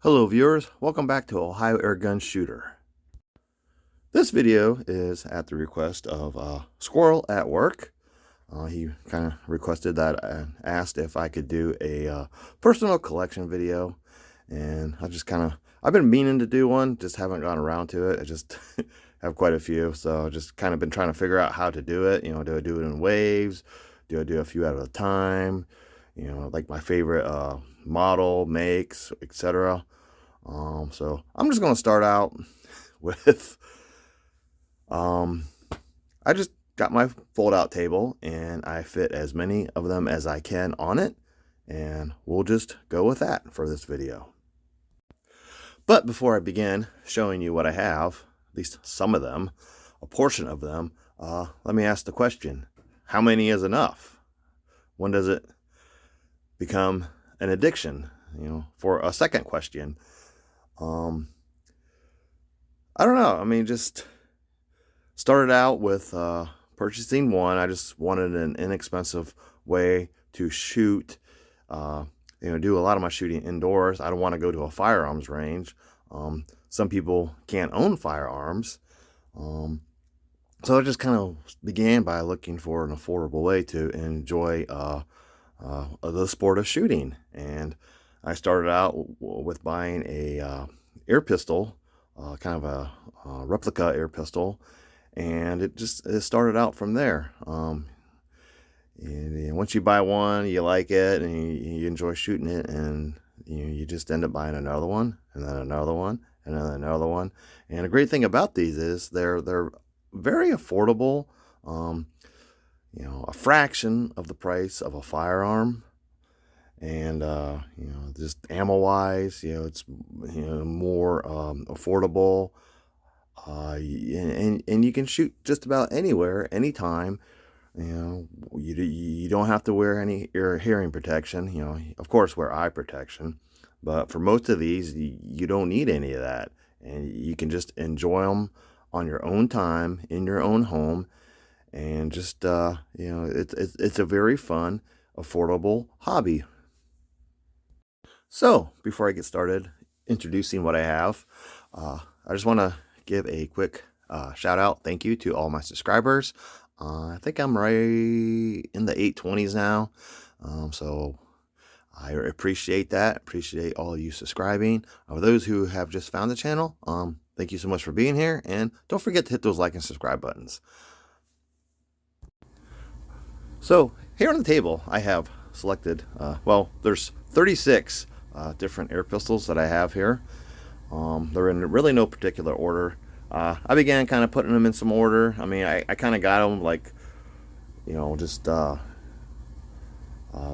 Hello viewers, welcome back to Ohio Airgun Shooter. This video is at the request of Squirrel at work. He kind of requested that I asked if I could do a personal collection video, and I've been meaning to do one, just haven't gone around to it. I just have quite a few, so just kind of been trying to figure out how to do it. You know, do I do it in waves? Do I do a few at a time? You know, like my favorite model, makes, etc. So I'm just going to start out with, I just got my fold out table and I fit as many of them as I can on it, and we'll just go with that for this video. But before I begin showing you what I have, at least some of them, a portion of them, let me ask the question, how many is enough? When does it become an addiction? You know, for a second question, I don't know. I mean, just started out with purchasing one. I just wanted an inexpensive way to shoot, do a lot of my shooting indoors. I don't want to go to a firearms range. Some people can't own firearms. So I just kind of began by looking for an affordable way to enjoy the sport of shooting. And I started out with buying a air pistol, kind of a replica air pistol, and it started out from there. And once you buy one, you like it and you enjoy shooting it, and you just end up buying another one, and then another one, and then another one. And the great thing about these is they're very affordable. A fraction of the price of a firearm. And just ammo wise, it's more affordable, and you can shoot just about anywhere, anytime. You don't have to wear any hearing protection. Of course, wear eye protection, but for most of these, you don't need any of that, and you can just enjoy them on your own time in your own home, and just it's a very fun, affordable hobby. So, before I get started introducing what I have, I just want to give a quick shout out, thank you to all my subscribers. I think I'm right in the 820s now, so I appreciate that. Appreciate all of you subscribing. Those who have just found the channel, thank you so much for being here, and don't forget to hit those like and subscribe buttons. So, here on the table, I have selected, there's 36 different air pistols that I have here. They're in really no particular order. I began kind of putting them in some order. I mean, I kind of got them like, just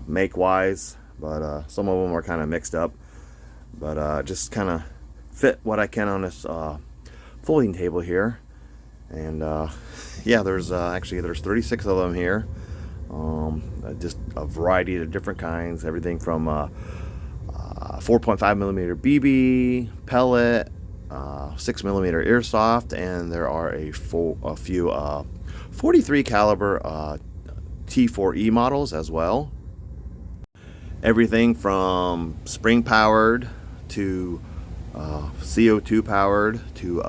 make wise, but some of them are kind of mixed up. But just kind of fit what I can on this folding table here. And yeah, there's 36 of them here. Just a variety of different kinds, everything from 4.5 millimeter BB, pellet, 6 millimeter airsoft, and there are a few 43 caliber T4E models as well. Everything from spring powered to CO2 powered to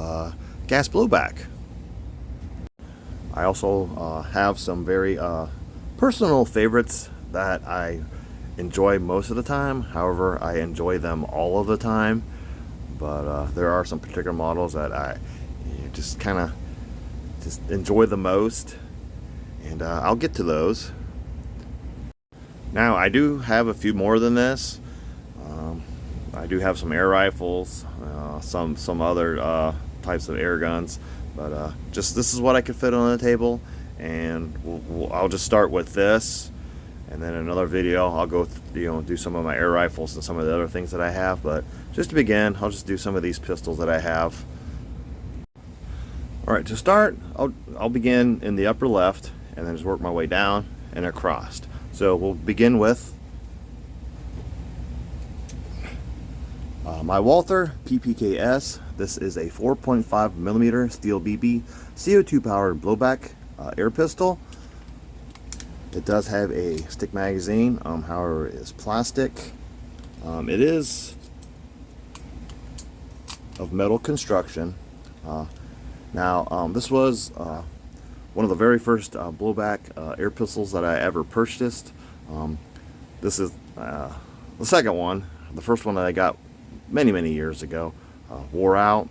gas blowback. I also have some very personal favorites that I enjoy most of the time. However, I enjoy them all of the time, but there are some particular models that I just enjoy the most, and I'll get to those. Now, I do have a few more than this. I do have some air rifles, some other types of air guns, but just this is what I could fit on the table, and I'll just start with this. And then in another video, I'll go, do some of my air rifles and some of the other things that I have. But just to begin, I'll just do some of these pistols that I have. All right, to start, I'll begin in the upper left and then just work my way down and across. So we'll begin with my Walther PPKS. This is a 4.5 millimeter steel BB CO2 powered blowback air pistol. It does have a stick magazine, however, it is plastic. It is of metal construction. This was one of the very first blowback air pistols that I ever purchased. This is the second one. The first one that I got many years ago wore out.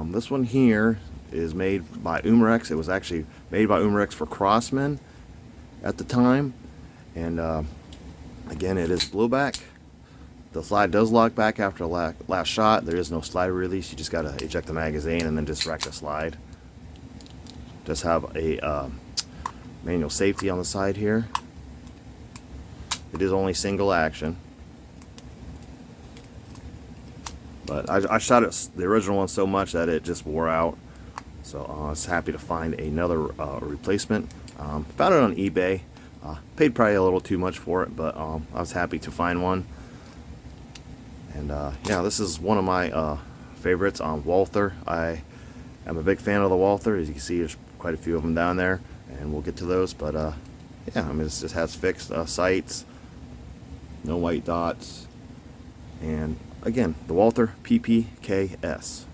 This one here is made by Umarex. It was actually made by Umarex for Crossmen at the time, and again, it is blowback. The slide does lock back after the last shot. There is no slide release. You just got to eject the magazine and then just rack the slide. Just have a manual safety on the side here. It is only single action, but I shot the original one so much that it just wore out. So I was happy to find another replacement. Found it on eBay. Paid probably a little too much for it, but I was happy to find one. And yeah, this is one of my favorites on Walther. I am a big fan of the Walther. As you can see, there's quite a few of them down there, and we'll get to those. But yeah, I mean, it just has fixed sights, no white dots, and again, the Walther PPKS.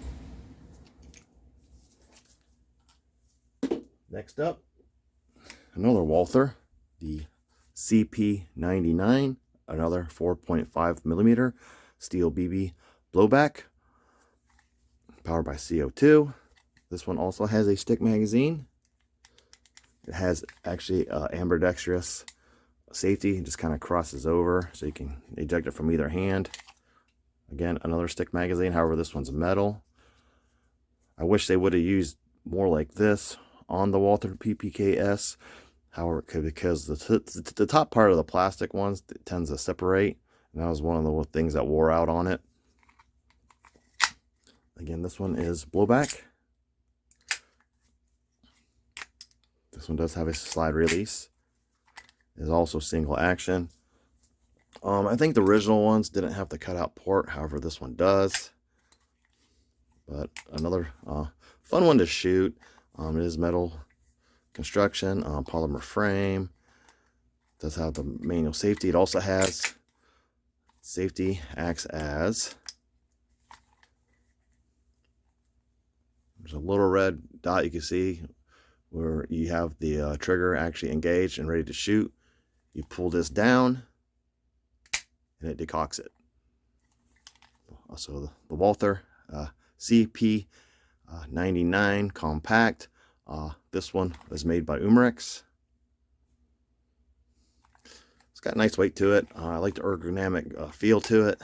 Next up, another Walther, the CP99, another 4.5 millimeter steel BB blowback, powered by CO2. This one also has a stick magazine. It has actually ambidextrous safety. It just kind of crosses over, so you can eject it from either hand. Again, another stick magazine. However, this one's metal. I wish they would have used more like this on the Walther PPKS. However, because the top part of the plastic ones tends to separate, and that was one of the things that wore out on it. Again, this one is blowback. This one does have a slide release. It is also single action. I think the original ones didn't have the cutout port. However, this one does. But another fun one to shoot. It is metal construction, polymer frame. It does have the manual safety. It also has safety, acts as, there's a little red dot you can see where you have the trigger actually engaged and ready to shoot. You pull this down and it decocks it. Also the Walther CP99 compact. This one was made by Umarex. It's got a nice weight to it. I like the ergonomic feel to it.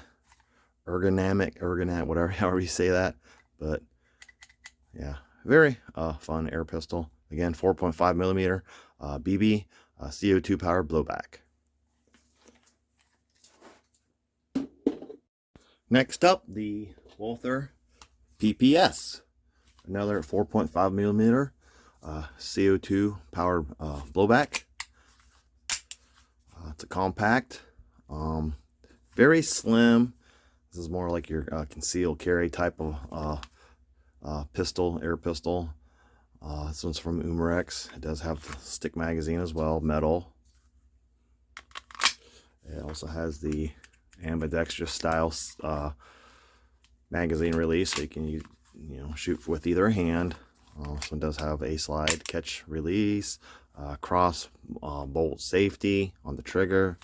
Ergonomic, whatever, however you say that. But yeah, very fun air pistol. Again, 4.5 millimeter BB CO2 powered blowback. Next up, the Walther PPS, another 4.5 millimeter CO2 powered blowback. It's a compact, very slim. This is more like your concealed carry type of pistol, air pistol. This one's from Umarex. It does have the stick magazine as well, metal. It also has the ambidextrous style magazine release, so you can shoot with either hand. This one does have a slide catch release, cross bolt safety on the trigger.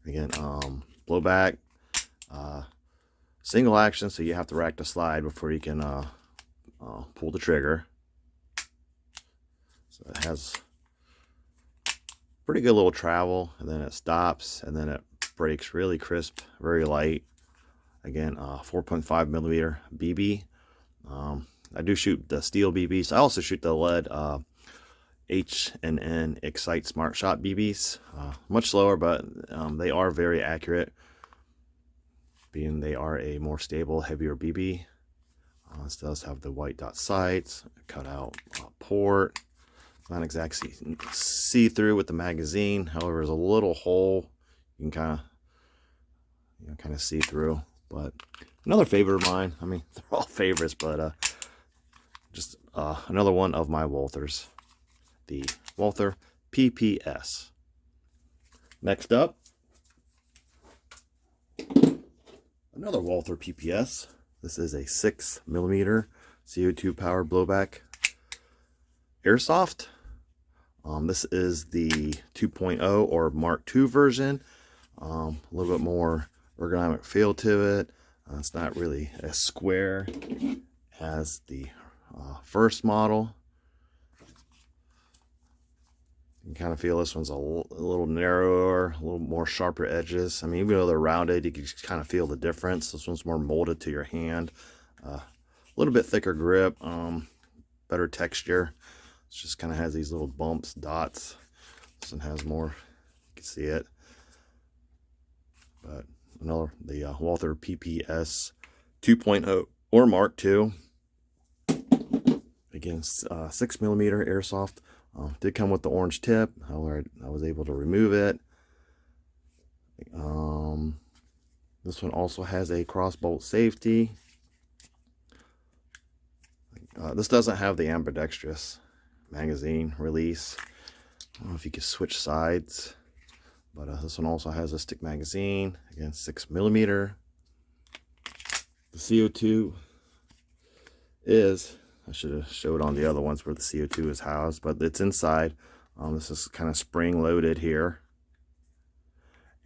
Again, blowback, single action, so you have to rack the slide before you can pull the trigger. So it has pretty good little travel, and then it stops, and then it breaks really crisp, very light. Again, 4.5 millimeter BB. I do shoot the steel BBs. I also shoot the lead H&N Excite Smart Shot BBs. Much slower, but they are very accurate, being they are a more stable, heavier BB. This does have the white dot sights, cut out port. It's not exactly see-through with the magazine. However, there's a little hole you can kind of see through. But another favorite of mine. I mean, they're all favorites, but just another one of my Walthers, the Walther PPS. Next up, another Walther PPS, This is a 6mm CO2 powered blowback airsoft. This is the 2.0 or Mark II version. A little bit more ergonomic feel to it. It's not really as square as the first model. You can kind of feel this one's a little narrower, a little more sharper edges. I mean, even though they're rounded, you can just kind of feel the difference. This one's more molded to your hand. A little bit thicker grip, better texture. It just kind of has these little bumps, dots. This one has more, you can see it. But another, the Walther PPS 2.0 or Mark II. Again, 6mm airsoft. Did come with the orange tip. However, I was able to remove it. This one also has a crossbolt safety. This doesn't have the ambidextrous magazine release. I don't know if you can switch sides, but this one also has a stick magazine. Again, 6mm. The CO2 is, I should have showed on the other ones where the CO2 is housed, but it's inside. This is kind of spring loaded here,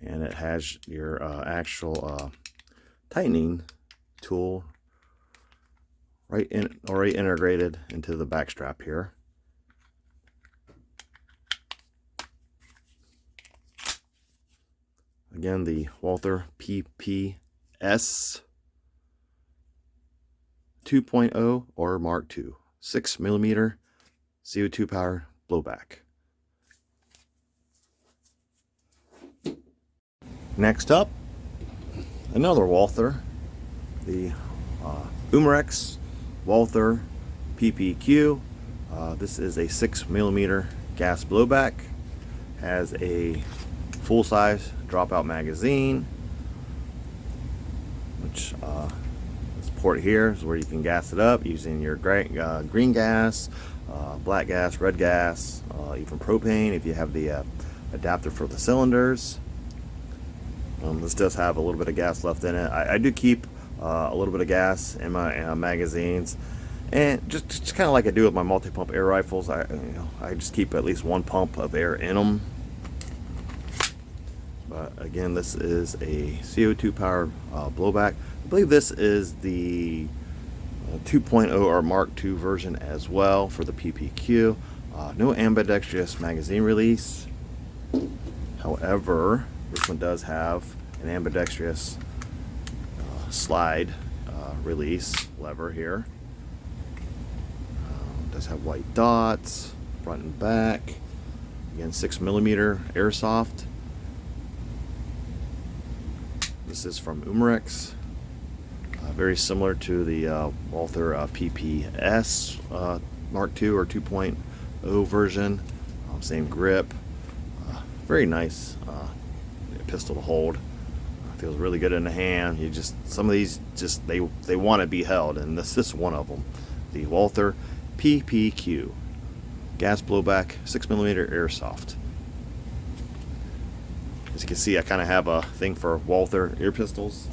and it has your actual tightening tool already integrated into the back strap here. Again, the Walther PPS 2.0 or Mark II, 6mm CO2 power blowback. Next up, another Walther, the Umarex Walther PPQ. This is a 6mm gas blowback. Has a full-size dropout magazine, which this port here is where you can gas it up using your green gas, black gas, red gas, even propane if you have the adapter for the cylinders. This does have a little bit of gas left in it. I do keep a little bit of gas in my magazines, and just kind of like I do with my multi-pump air rifles. I just keep at least one pump of air in them. But again, this is a CO2 powered blowback. I believe this is the 2.0 or Mark II version as well for the PPQ. No ambidextrous magazine release. However, this one does have an ambidextrous slide release lever here. Does have white dots, front and back. Again, 6mm airsoft. This is from Umarex. Very similar to the Walther PPS Mark II or 2.0 version. Same grip. Very nice pistol to hold. Feels really good in the hand. Some of these they want to be held, and this is one of them. The Walther PPQ gas blowback 6mm airsoft. As you can see, I kind of have a thing for Walther ear pistols.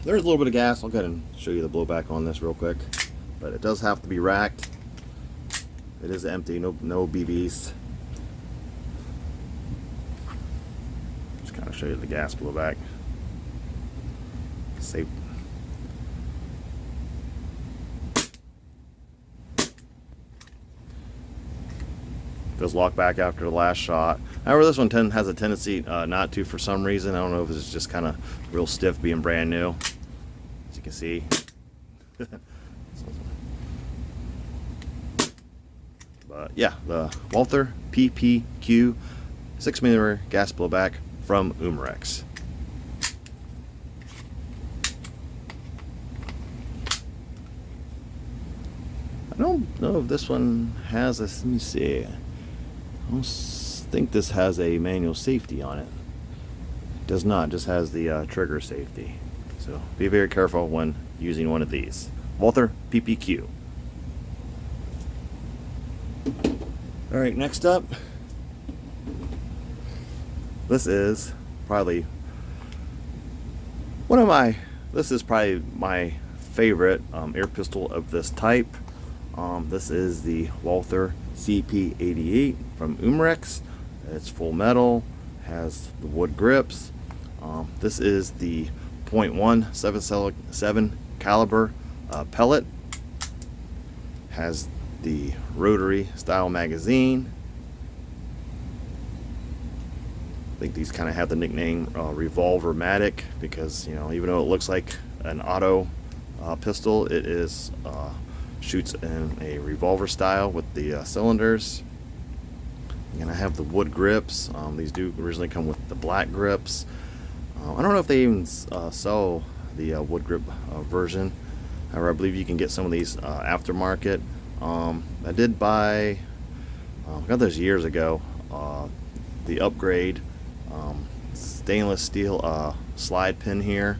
There's a little bit of gas. I'll go ahead and show you the blowback on this real quick, but it does have to be racked. It is empty, no BBs. Just kind of show you the gas blowback. Safe. Does lock back after the last shot. However, this one has a tendency not to for some reason. I don't know if it's just kind of real stiff being brand new. As you can see. But yeah, the Walther PPQ 6mm gas blowback from Umarex. I don't know if this one has a, let me see. I don't think this has a manual safety on it. It does not, just has the trigger safety. So be very careful when using one of these. Walther PPQ. Alright, next up, this is probably This is probably my favorite air pistol of this type. This is the Walther CP88 from Umarex. It's full metal, has the wood grips. This is the .177 caliber pellet. Has the rotary style magazine. I think these kind of have the nickname Revolver-matic because, you know, even though it looks like an auto pistol, it is shoots in a revolver style with the cylinders. And I have the wood grips. These do originally come with the black grips. I don't know if they even sell the wood grip version. However, I believe you can get some of these aftermarket. I did buy, I got those years ago, the upgrade stainless steel slide pin here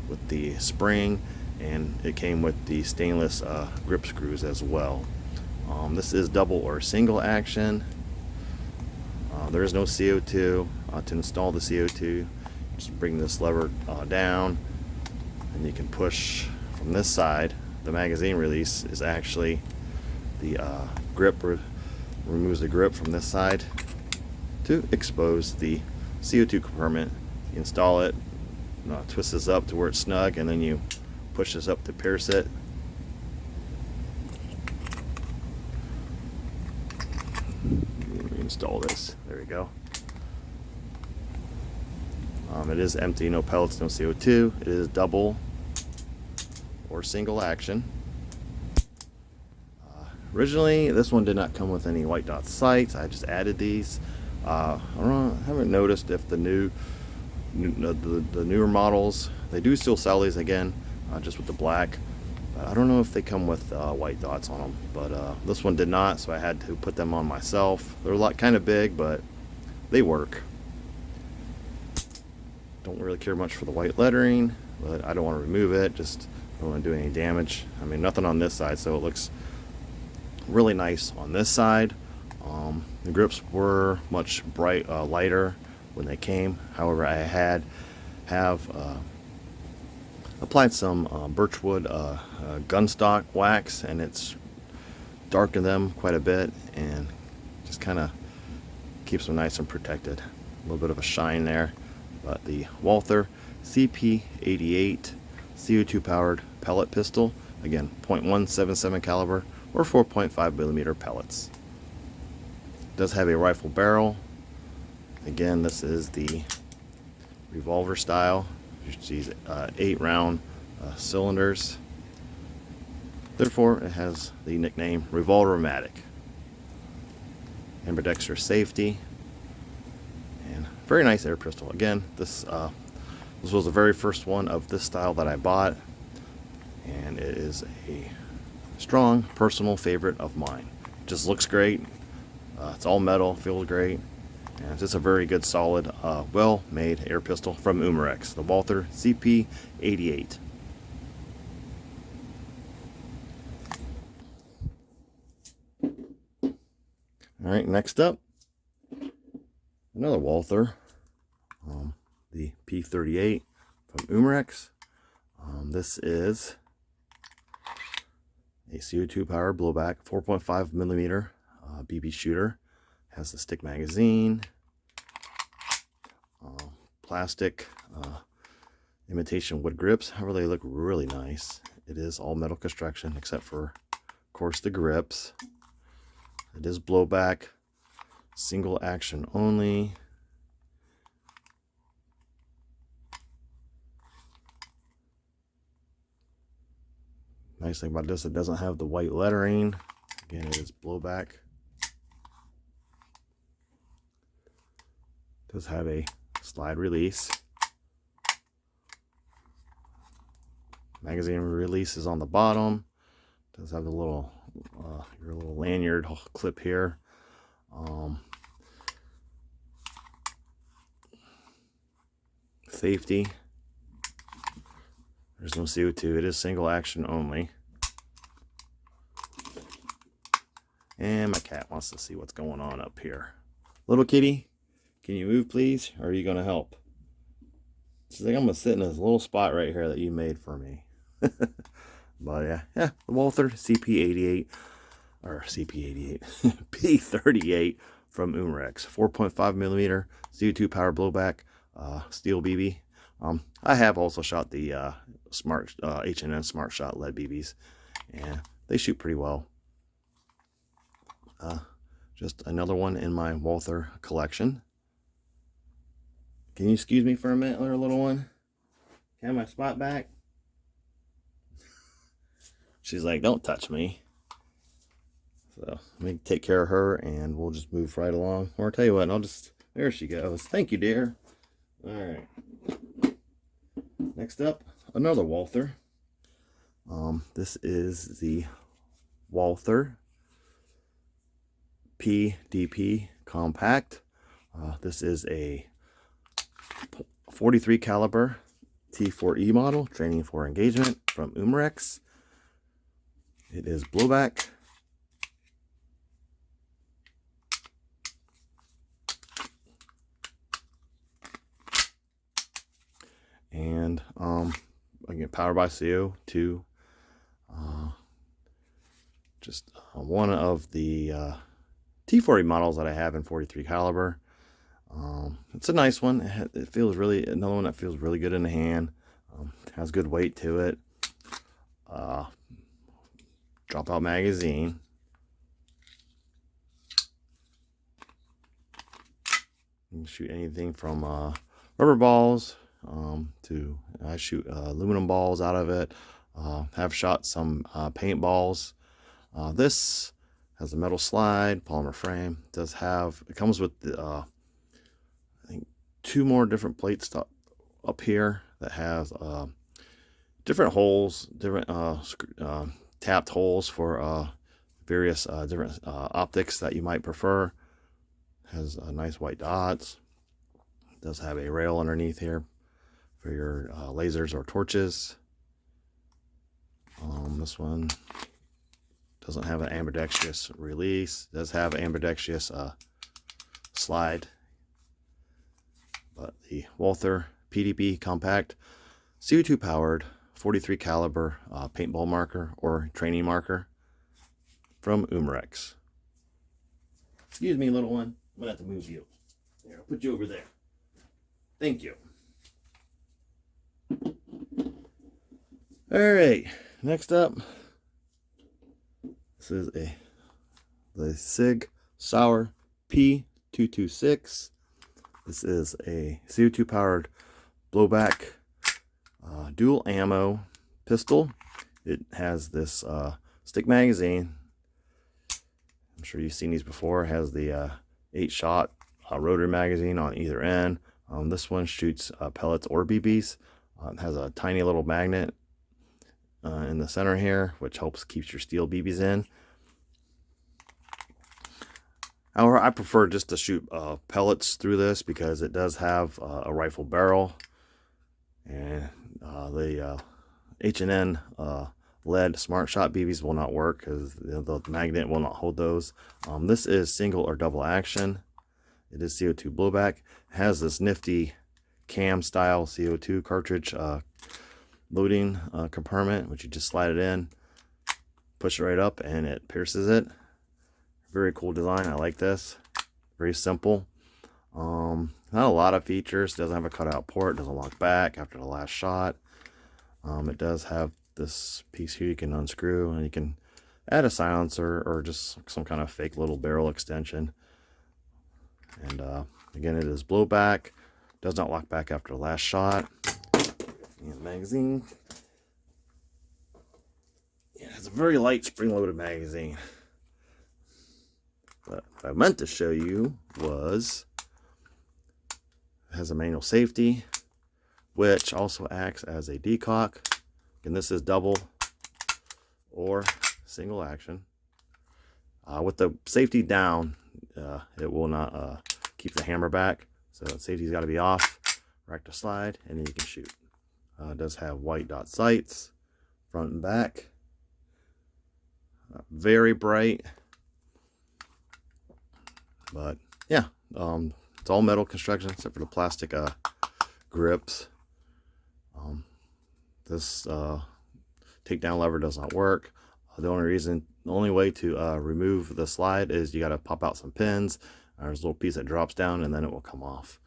with the spring, and it came with the stainless grip screws as well. This is double or single action. There is no CO2. To install the CO2, just bring this lever down, and you can push from this side. The magazine release is actually the grip, removes the grip from this side to expose the CO2 compartment. You install it, twist this up to where it's snug, and then you push this up to pierce it. Install this. There we go. It is empty, no pellets, no CO2. It is double or single action. Originally, this one did not come with any white dot sights. I just added these. I haven't noticed if the newer models, they do still sell these again, just with the black. But I don't know if they come with white dots on them. But this one did not, so I had to put them on myself. They're kind of big, but they work. Don't really care much for the white lettering, but I don't want to remove it. Just don't want to do any damage. I mean, nothing on this side, so it looks really nice on this side. The grips were much lighter when they came. However, I have applied some birchwood gunstock wax, and it's darkened them quite a bit and just kind of keeps them nice and protected. A little bit of a shine there. But the Walther CP88 CO2 powered pellet pistol, again, .177 caliber or 4.5 millimeter pellets. It does have a rifle barrel. Again, this is the revolver style. You see 8 round cylinders. Therefore, it has the nickname Revolver-matic. Ambidextrous safety. And very nice air pistol. Again, this was the very first one of this style that I bought, and it is a strong personal favorite of mine. It just looks great. It's all metal, feels great, and it's just a very good, solid, well-made air pistol from Umarex, the Walther CP88. All right, next up, another Walther, the P38 from Umarex. This is a CO2 powered blowback 4.5 millimeter BB shooter. Has the stick magazine, plastic imitation wood grips. However, they look really nice. It is all metal construction except for, of course, the grips. It is blowback, single action only. Nice thing about this, it doesn't have the white lettering. Again, it is blowback. It does have a slide release. Magazine release is on the bottom. It does have the little your little lanyard clip here. Safety. There's no CO2. It is single action only. And my cat wants to see what's going on up here. Little kitty, can you move please? Or are you going to help? She's like, I'm gonna sit in this little spot right here that you made for me. But yeah, the Walther CP88 or CP88 P38 from Umrex, 4.5 millimeter CO2 power blowback steel BB. I have also shot the smart H&N Smart Shot lead BBs, and they shoot pretty well. Just another one in my Walther collection. Can you excuse me for a minute, little one? Can I have my spot back? She's like, don't touch me. So let me take care of her and we'll just move right along. Or I'll tell you what, there she goes. Thank you, dear. All right. Next up, another Walther. This is the Walther PDP Compact. This is a 43 caliber T4E model, training for engagement from Umrex. It is blowback. And again, powered by CO2. Just one of the T40 models that I have in 43 caliber. It's a nice one. It feels really, another one that feels really good in the hand. Has good weight to it. Dropout magazine. You can shoot anything from rubber balls to I shoot aluminum balls out of it. Have shot some paint balls. This has a metal slide, polymer frame. It comes with the, I think 2 more different plates up here that has different holes, different tapped holes for various different optics that you might prefer. Has nice white dots. It does have a rail underneath here for your lasers or torches. This one doesn't have an ambidextrous release. It does have an ambidextrous slide. But the Walther PDP Compact CO2 powered 43 caliber paintball marker or training marker from Umrex. Excuse me, little one. I'm gonna have to move you. Here, I'll put you over there. Thank you. All right, next up, this is the Sig Sauer P226. This is a CO2 powered blowback dual ammo pistol. It has this stick magazine. I'm sure you've seen these before. It has the 8-shot rotary magazine on either end. This one shoots pellets or BBs. It has a tiny little magnet in the center here, which helps keep your steel BBs in. However, I prefer just to shoot pellets through this because it does have a rifle barrel, and the H&N lead Smart Shot BBs will not work because the magnet will not hold those. This is single or double action. It is CO2 blowback. It has this nifty cam style CO2 cartridge loading compartment, which you just slide it in, push it right up, and it pierces it. Very cool design. I like this. Very simple. Not a lot of features. It doesn't have a cutout port. It doesn't lock back after the last shot. It does have this piece here you can unscrew, and you can add a silencer or just some kind of fake little barrel extension. And again, it is blowback. Does not lock back after the last shot. And the magazine. Yeah, it's a very light spring-loaded magazine. But what I meant to show you was it has a manual safety, which also acts as a decock. And this is double or single action. With the safety down, it will not keep the hammer back. So safety's got to be off. Rack to slide, and then you can shoot. It does have white dot sights, front and back. Very bright. But yeah, it's all metal construction except for the plastic grips. This takedown lever does not work. The only way to remove the slide is you got to pop out some pins. There's a little piece that drops down and then it will come off.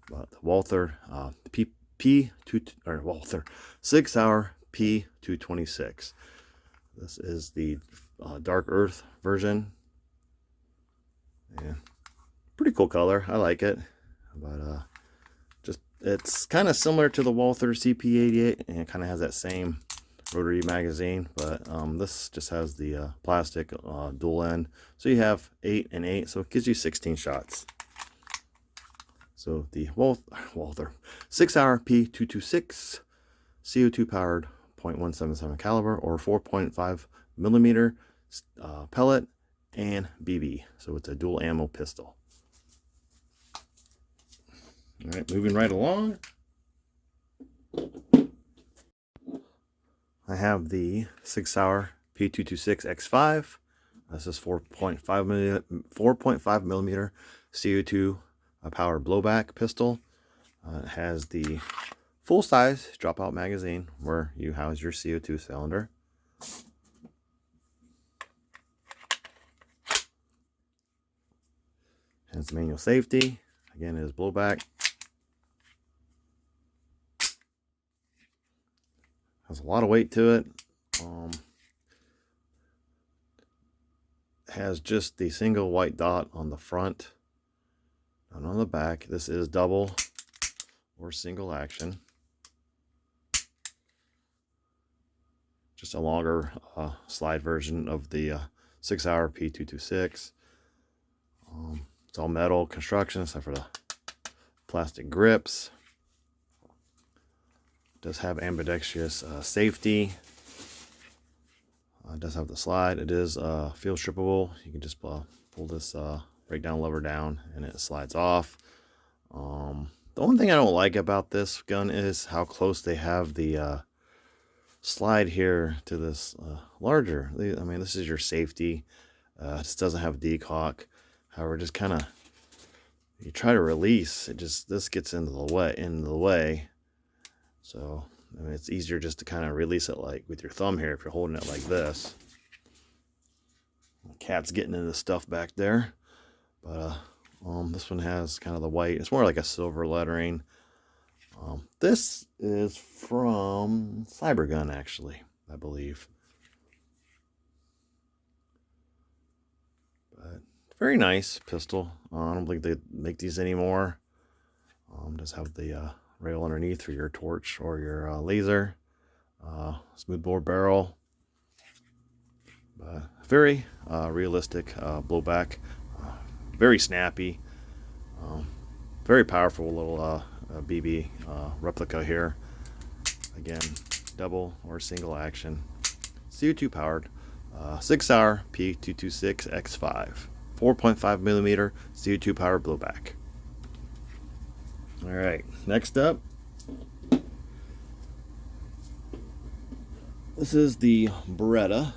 But the Walther Walther 6 Hour P226. This is the dark earth version. Yeah, pretty cool color. I like it. But it's kind of similar to the Walther CP88, and it kind of has that same rotary magazine, but this just has the plastic dual end, so you have 8 and 8, so it gives you 16 shots. So the Walther 6 Hour P226 CO2 powered .177 caliber or 4.5 millimeter pellet and BB, so it's a dual ammo pistol. All right, moving right along, I have the 6 Hour P226 X5. This is 4.5 millimeter CO2 powered blowback pistol. It has the full size dropout magazine where you house your CO2 cylinder. Has manual safety. Again, it is blowback. Has a lot of weight to it. Has just the single white dot on the front and on the back. This is double or single action. Just a longer slide version of the 6 Hour P226. It's all metal construction except for the plastic grips. Does have ambidextrous safety. It does have the slide. It is field strippable. You can just pull this breakdown lever down and it slides off. The only thing I don't like about this gun is how close they have the slide here to this larger. I mean, this is your safety. This doesn't have decock. However, just kind of you try to release it, this gets into the way. So I mean, it's easier just to kind of release it like with your thumb here if you're holding it like this. The cat's getting into stuff back there. But this one has kind of the white. It's more like a silver lettering. This is from Cybergun, actually, I believe. But very nice pistol. I don't think they make these anymore. Does have the rail underneath for your torch or your laser. Smoothbore barrel. Very realistic blowback. Very snappy. Very powerful little BB replica here. Again, double or single action. CO2 powered 6 Hour P226 X5. 4.5 millimeter CO2 powered blowback. All right, next up, this is the Beretta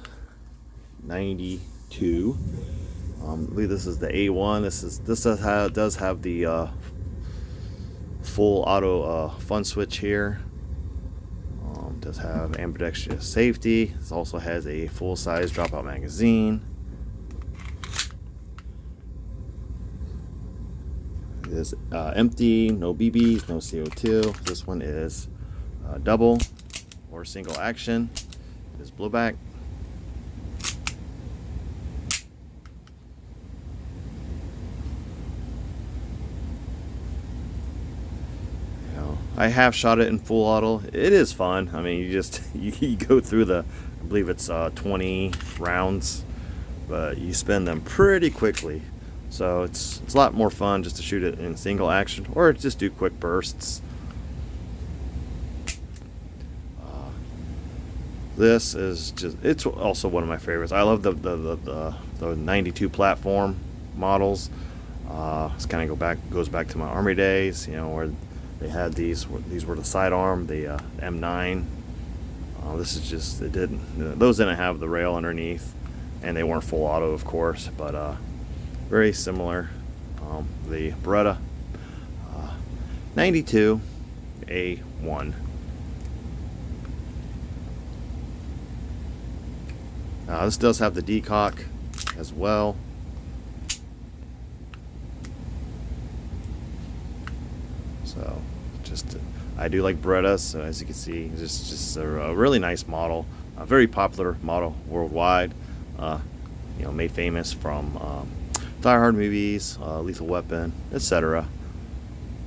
92. I believe this is the A1. This does have the full auto fun switch here. Does have ambidextrous safety. This also has a full size dropout magazine. It is empty, no BBs, no CO2. This one is double or single action. It is blowback. I have shot it in full auto. It is fun. I mean, you go through I believe it's 20 rounds, but you spend them pretty quickly. So it's a lot more fun just to shoot it in single action or just do quick bursts. This is it's also one of my favorites. I love the 92 platform models. This kind of goes back to my Army days, you know, where they had these were the sidearm, the M9. This is just, those didn't have the rail underneath, and they weren't full auto, of course, but very similar. The Beretta 92 A1. This does have the decock as well. So just I do like Beretta, so as you can see, it's just a really nice model, a very popular model worldwide. You know, made famous from Die Hard movies, Lethal Weapon, etc.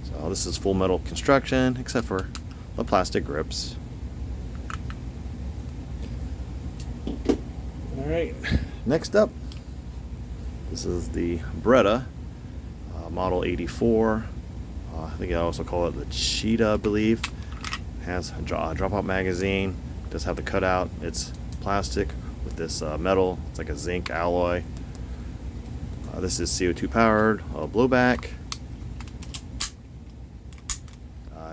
So this is full metal construction except for the plastic grips. Alright, next up, this is the Beretta Model 84. I think I also call it the Cheetah, I believe. It has a drop-out magazine. It does have the cutout. It's plastic with this metal. It's like a zinc alloy. This is CO2 powered, blowback.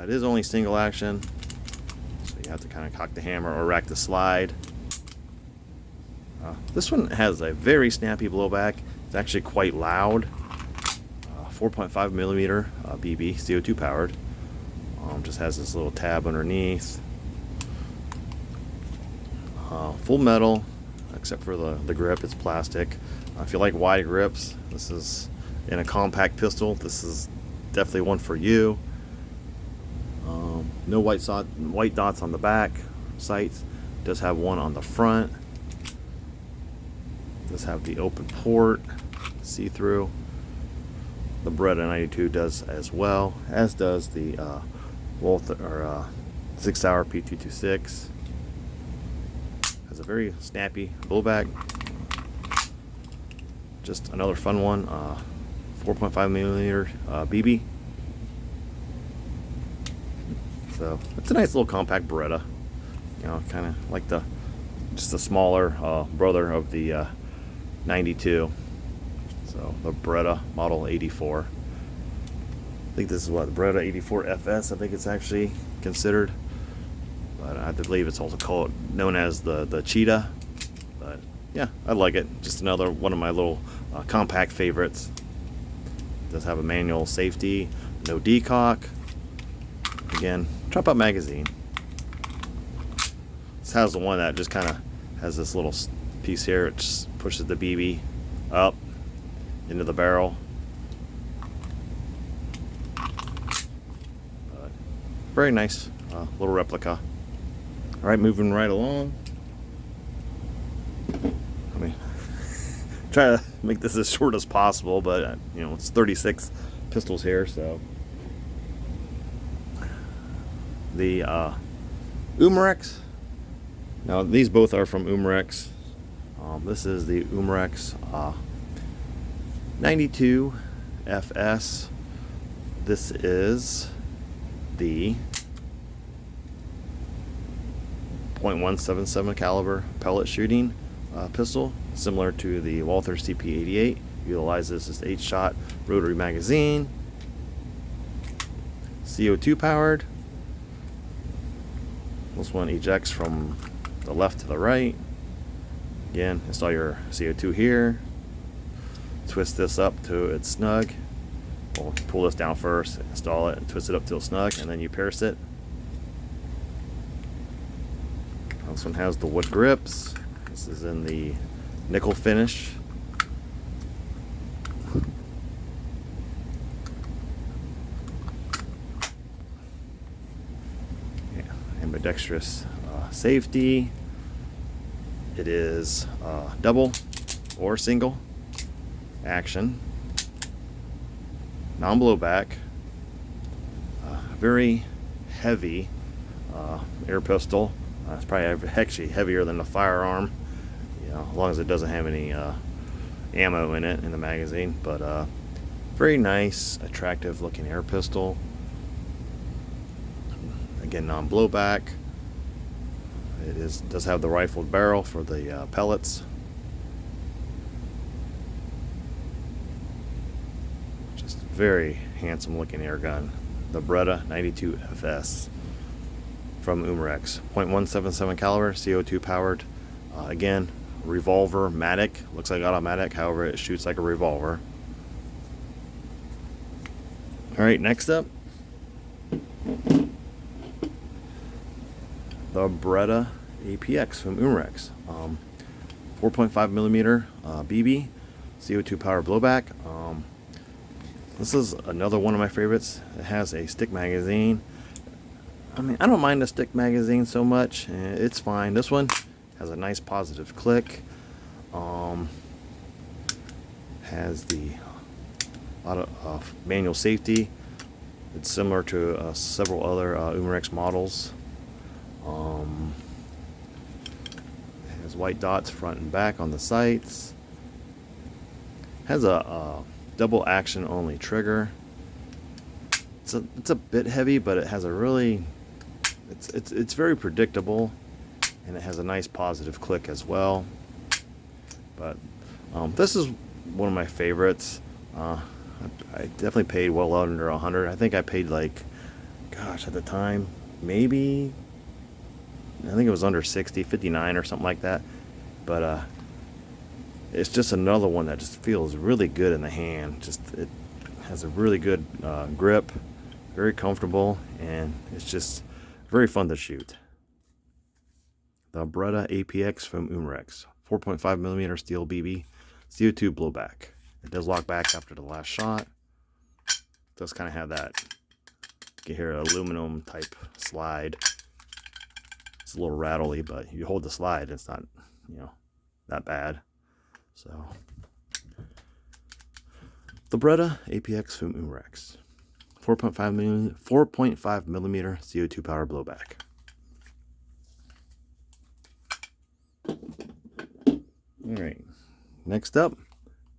It is only single action, so you have to kind of cock the hammer or rack the slide. This one has a very snappy blowback. It's actually quite loud. 4.5 millimeter BB, CO2 powered. Just has this little tab underneath. Full metal, except for the grip. It's plastic. If you like wide grips, this is in a compact pistol. This is definitely one for you. No white dots on the back sights. Does have one on the front. Does have the open port, see-through. The Beretta 92 does as well, as does the Walther or 6 Hour P226. Has a very snappy blowback. Just another fun one. 4.5 millimeter BB. So it's a nice little compact Beretta. You know, kind of like just a smaller brother of the 92. So the Beretta Model 84. I think this is what the Beretta 84 FS. I think it's actually considered, but I believe it's also known as the Cheetah. But yeah, I like it. Just another one of my little compact favorites. It does have a manual safety, no decock. Again, drop-out magazine. This has the one that just kind of has this little piece here. It just pushes the BB up into the barrel. Very nice little replica. All right, moving right along. Let me try to make this as short as possible, but you know, it's 36 pistols here, so. The Umarex. Now these both are from Umarex. This is the Umarex 92 FS. This is the .177 caliber pellet shooting pistol, similar to the Walther CP88. Utilizes this 8-shot rotary magazine, CO2 powered. This one ejects from the left to the right. Again, install your CO2 here. Twist this up to its snug. We'll pull this down first, install it, and twist it up till snug, and then you pierce it. This one has the wood grips. This is in the nickel finish. Ambidextrous safety. It is double or single action, non-blowback, very heavy air pistol. It's probably actually heavier than the firearm, you know, as long as it doesn't have any ammo in it in the magazine. But very nice, attractive looking air pistol. Again, non-blowback. It does have the rifled barrel for the pellets. Just very handsome looking air gun. The Beretta 92 FS from Umarex. .177 caliber, CO2 powered. Again, revolver matic. Looks like automatic, however it shoots like a revolver. Alright, next up, the Beretta APX from Umarex. 4.5 millimeter BB CO2 power blowback. This is another one of my favorites. It has a stick magazine. I mean, I don't mind the stick magazine so much. It's fine. This one has a nice positive click. Has the lot of manual safety. It's similar to several other Umarex models. Has white dots front and back on the sights. Has a double action only trigger. It's a bit heavy, but it has a really it's very predictable, and it has a nice positive click as well. But this is one of my favorites. I definitely paid well under 100. I think I paid like, gosh, at the time, maybe, I think it was under 60, 59 or something like that. But it's just another one that just feels really good in the hand. It has a really good grip, very comfortable, and it's just very fun to shoot. The Beretta APX from Umarex, 4.5 millimeter steel BB, CO2 blowback. It does lock back after the last shot. It does kind of have that, you can hear an aluminum type slide. It's a little rattly, but you hold the slide, it's not, that bad. So, the Beretta APX from Umarex, 4.5 millimeter CO2 power blowback. All right, next up,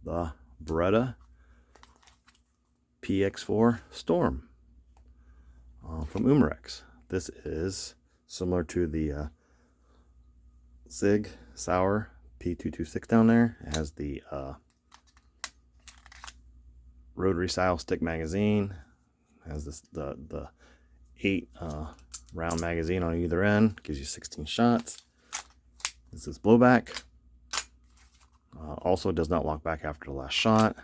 the Beretta PX4 Storm from Umarex. This is similar to the Sig Sauer P226 down there. It has the rotary style stick magazine. It has the 8 round magazine on either end. Gives you 16 shots. This is blowback. Also does not lock back after the last shot.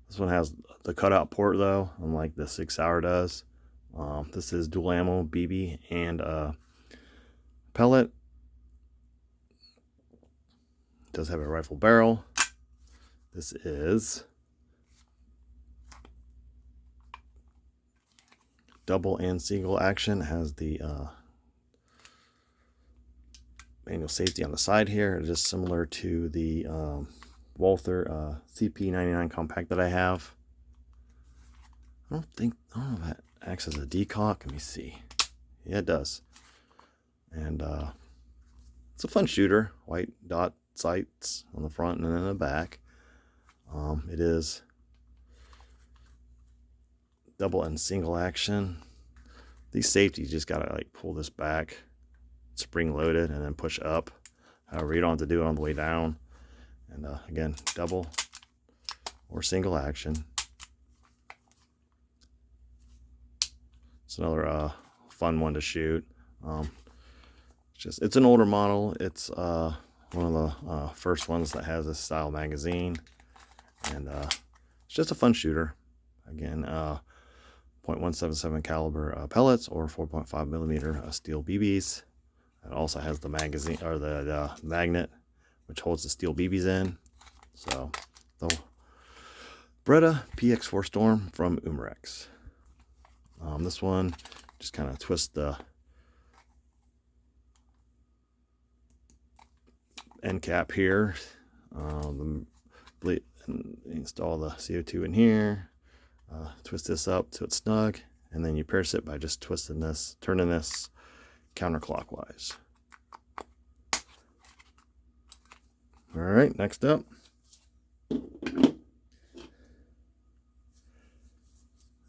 This one has the cutout port though, unlike the Sig Sauer does. This is dual ammo BB and pellet. It does have a rifle barrel. This is double and single action. It has the manual safety on the side here. It is similar to the Walther CP99 compact that I have. I don't know if that acts as a decock. Let me see. Yeah, it does. And it's a fun shooter. White dot sights on the front and then in the back. It is double and single action. These safeties, you just gotta like pull this back, spring loaded, and then push up. However, you don't have to do it on the way down. And again, double or single action. It's another fun one to shoot. It's an older model. It's one of the first ones that has this style magazine, and it's just a fun shooter. Again, .177 caliber pellets or 4.5 millimeter steel BBs. It also has the magazine or the magnet, which holds the steel BBs in. So, the Beretta PX4 Storm from Umarex. This one just kind of twists the end cap here. Install the CO2 in here. Twist this up so it's snug, and then you pierce it by just twisting this, turning this counterclockwise. All right, next up,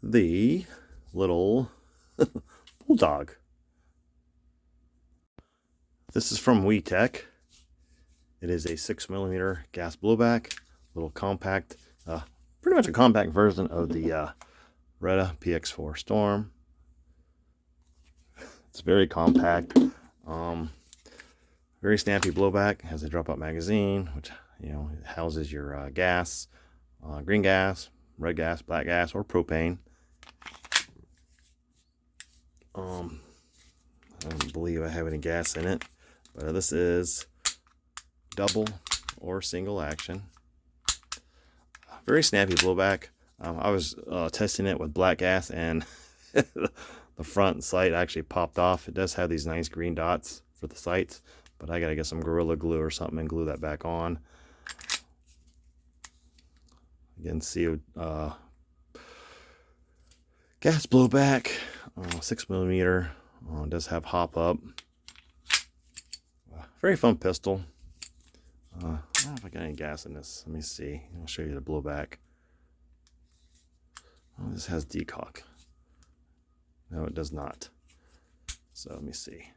the little Bulldog. This is from WeTech. It is a 6 millimeter gas blowback, little compact, pretty much a compact version of the Beretta PX4 Storm. It's very compact, very snappy blowback. It has a drop-out magazine, which it houses your gas, green gas, red gas, black gas, or propane. I don't believe I have any gas in it, but this is double or single action. Very snappy blowback. I was testing it with black gas, and the front sight actually popped off. It does have these nice green dots for the sights, but I gotta get some Gorilla Glue or something and glue that back on. Again, gas blowback, 6mm. Does have hop up. Very fun pistol. I don't know if I got any gas in this. Let me see. I'll show you the blowback. Oh, this has decock. No, it does not. So let me see.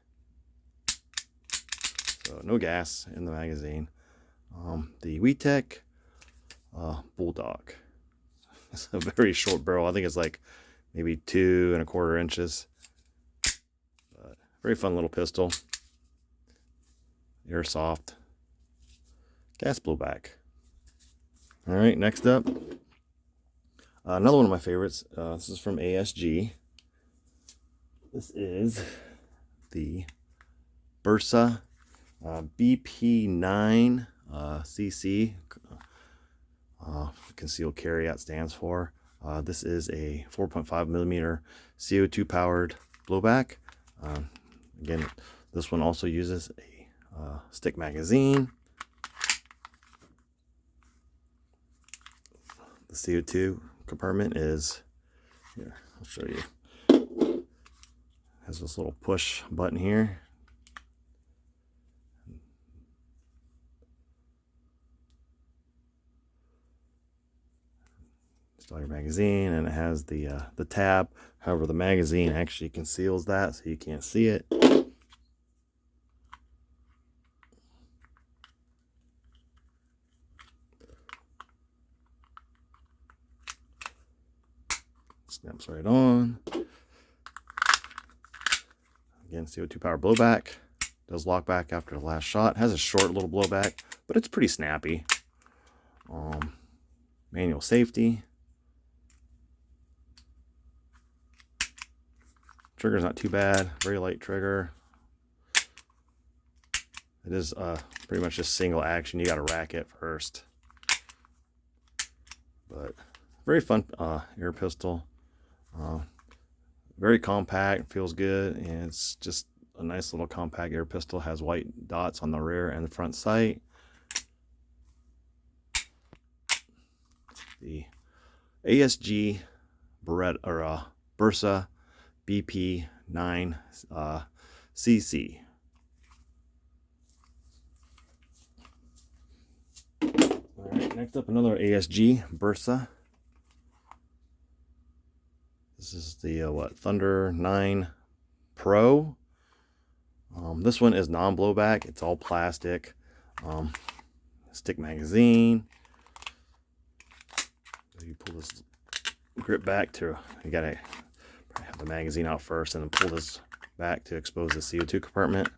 So no gas in the magazine. The WeTech Bulldog. It's a very short barrel. I think it's like maybe 2 1/4 inches. But very fun little pistol. Airsoft. Gas blowback. All right, next up, another one of my favorites. This is from ASG. This is the Bursa BP9 CC. Concealed carry out stands for. This is a 4.5mm CO2 powered blowback. Again, this one also uses a stick magazine. The CO2 compartment is here. I'll show you. Has this little push button here. Install your magazine, and it has the tab. However, the magazine actually conceals that, so you can't see it. Snaps right on. Again, CO2 power blowback. Does lock back after the last shot. Has a short little blowback, but it's pretty snappy. Manual safety. Trigger's not too bad. Very light trigger. It is pretty much just single action. You got to rack it first. But very fun air pistol. Very compact, feels good, and it's just a nice little compact air pistol. Has white dots on the rear and the front sight. The ASG Bursa BP9 CC. All right, next up, another ASG Bursa. This is the Thunder 9 Pro. This one is non-blowback. It's all plastic. Stick magazine. You pull this grip back to, you gotta have the magazine out first and then pull this back to expose the CO2 compartment.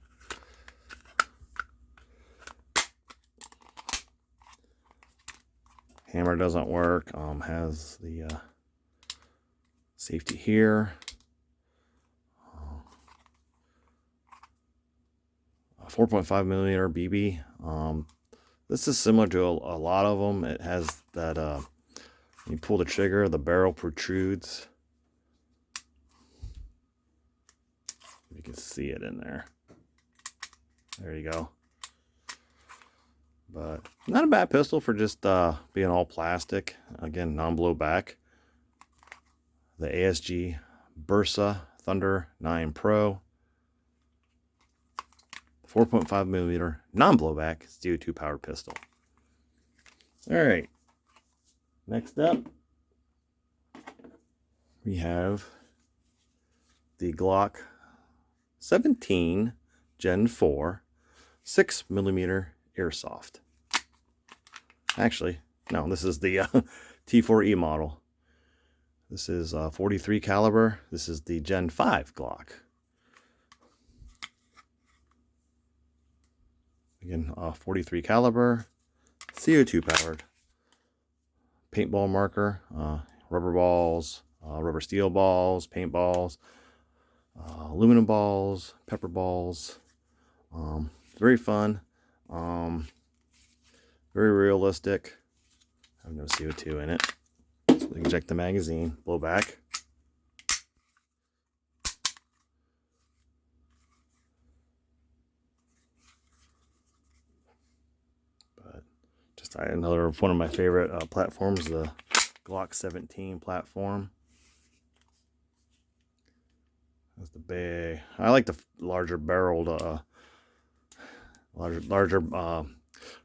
Hammer doesn't work. Has the safety here. 4.5mm BB. This is similar to a lot of them. It has that you pull the trigger, the barrel protrudes. You can see it in there. There you go. But not a bad pistol for just being all plastic. Again, non-blowback. The ASG Bursa Thunder 9 Pro. 4.5mm non-blowback CO2 powered pistol. All right. Next up, we have the Glock 17 Gen 4 6mm airsoft. Actually, no, this is the T4E model. This is 43 caliber. This is the Gen 5 Glock. Again, 43 caliber, CO2 powered. Paintball marker, rubber balls, rubber steel balls, paint balls, aluminum balls, pepper balls. Very fun. Very realistic. I have no CO2 in it. So eject the magazine, blow back. But just another one of my favorite platforms, the Glock 17 platform. That's the big. I like the larger barreled, larger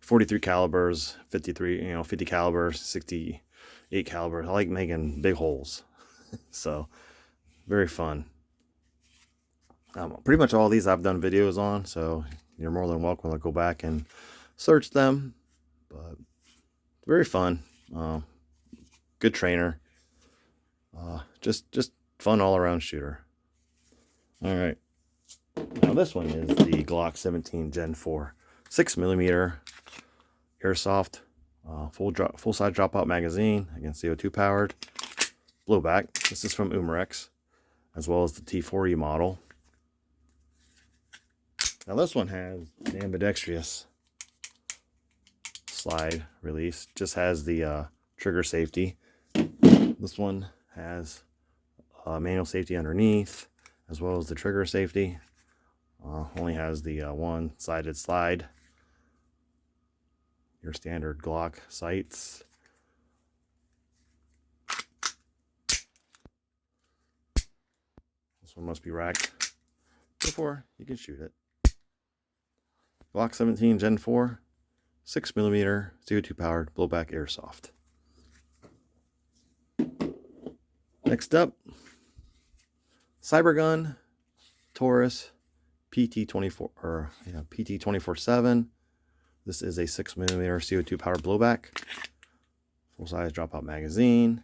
43 calibers, 53, 50 calibers, 68 calibers. I like making big holes, so very fun. Pretty much all these I've done videos on, so you're more than welcome to go back and search them. But very fun. Good trainer. Just fun all around shooter. All right. Now this one is the Glock 17 Gen 4 6mm airsoft full size dropout magazine, again CO2 powered, blowback. This is from Umarex, as well as the T4E model. Now this one has the ambidextrous slide release, just has the trigger safety. This one has manual safety underneath, as well as the trigger safety. Only has the one-sided slide. Your standard Glock sights. This one must be racked before you can shoot it. Glock 17 Gen 4 6mm CO2 powered blowback airsoft. Next up, Cybergun Taurus PT24 or PT24/7. This is a 6mm CO2 powered blowback, full size dropout magazine.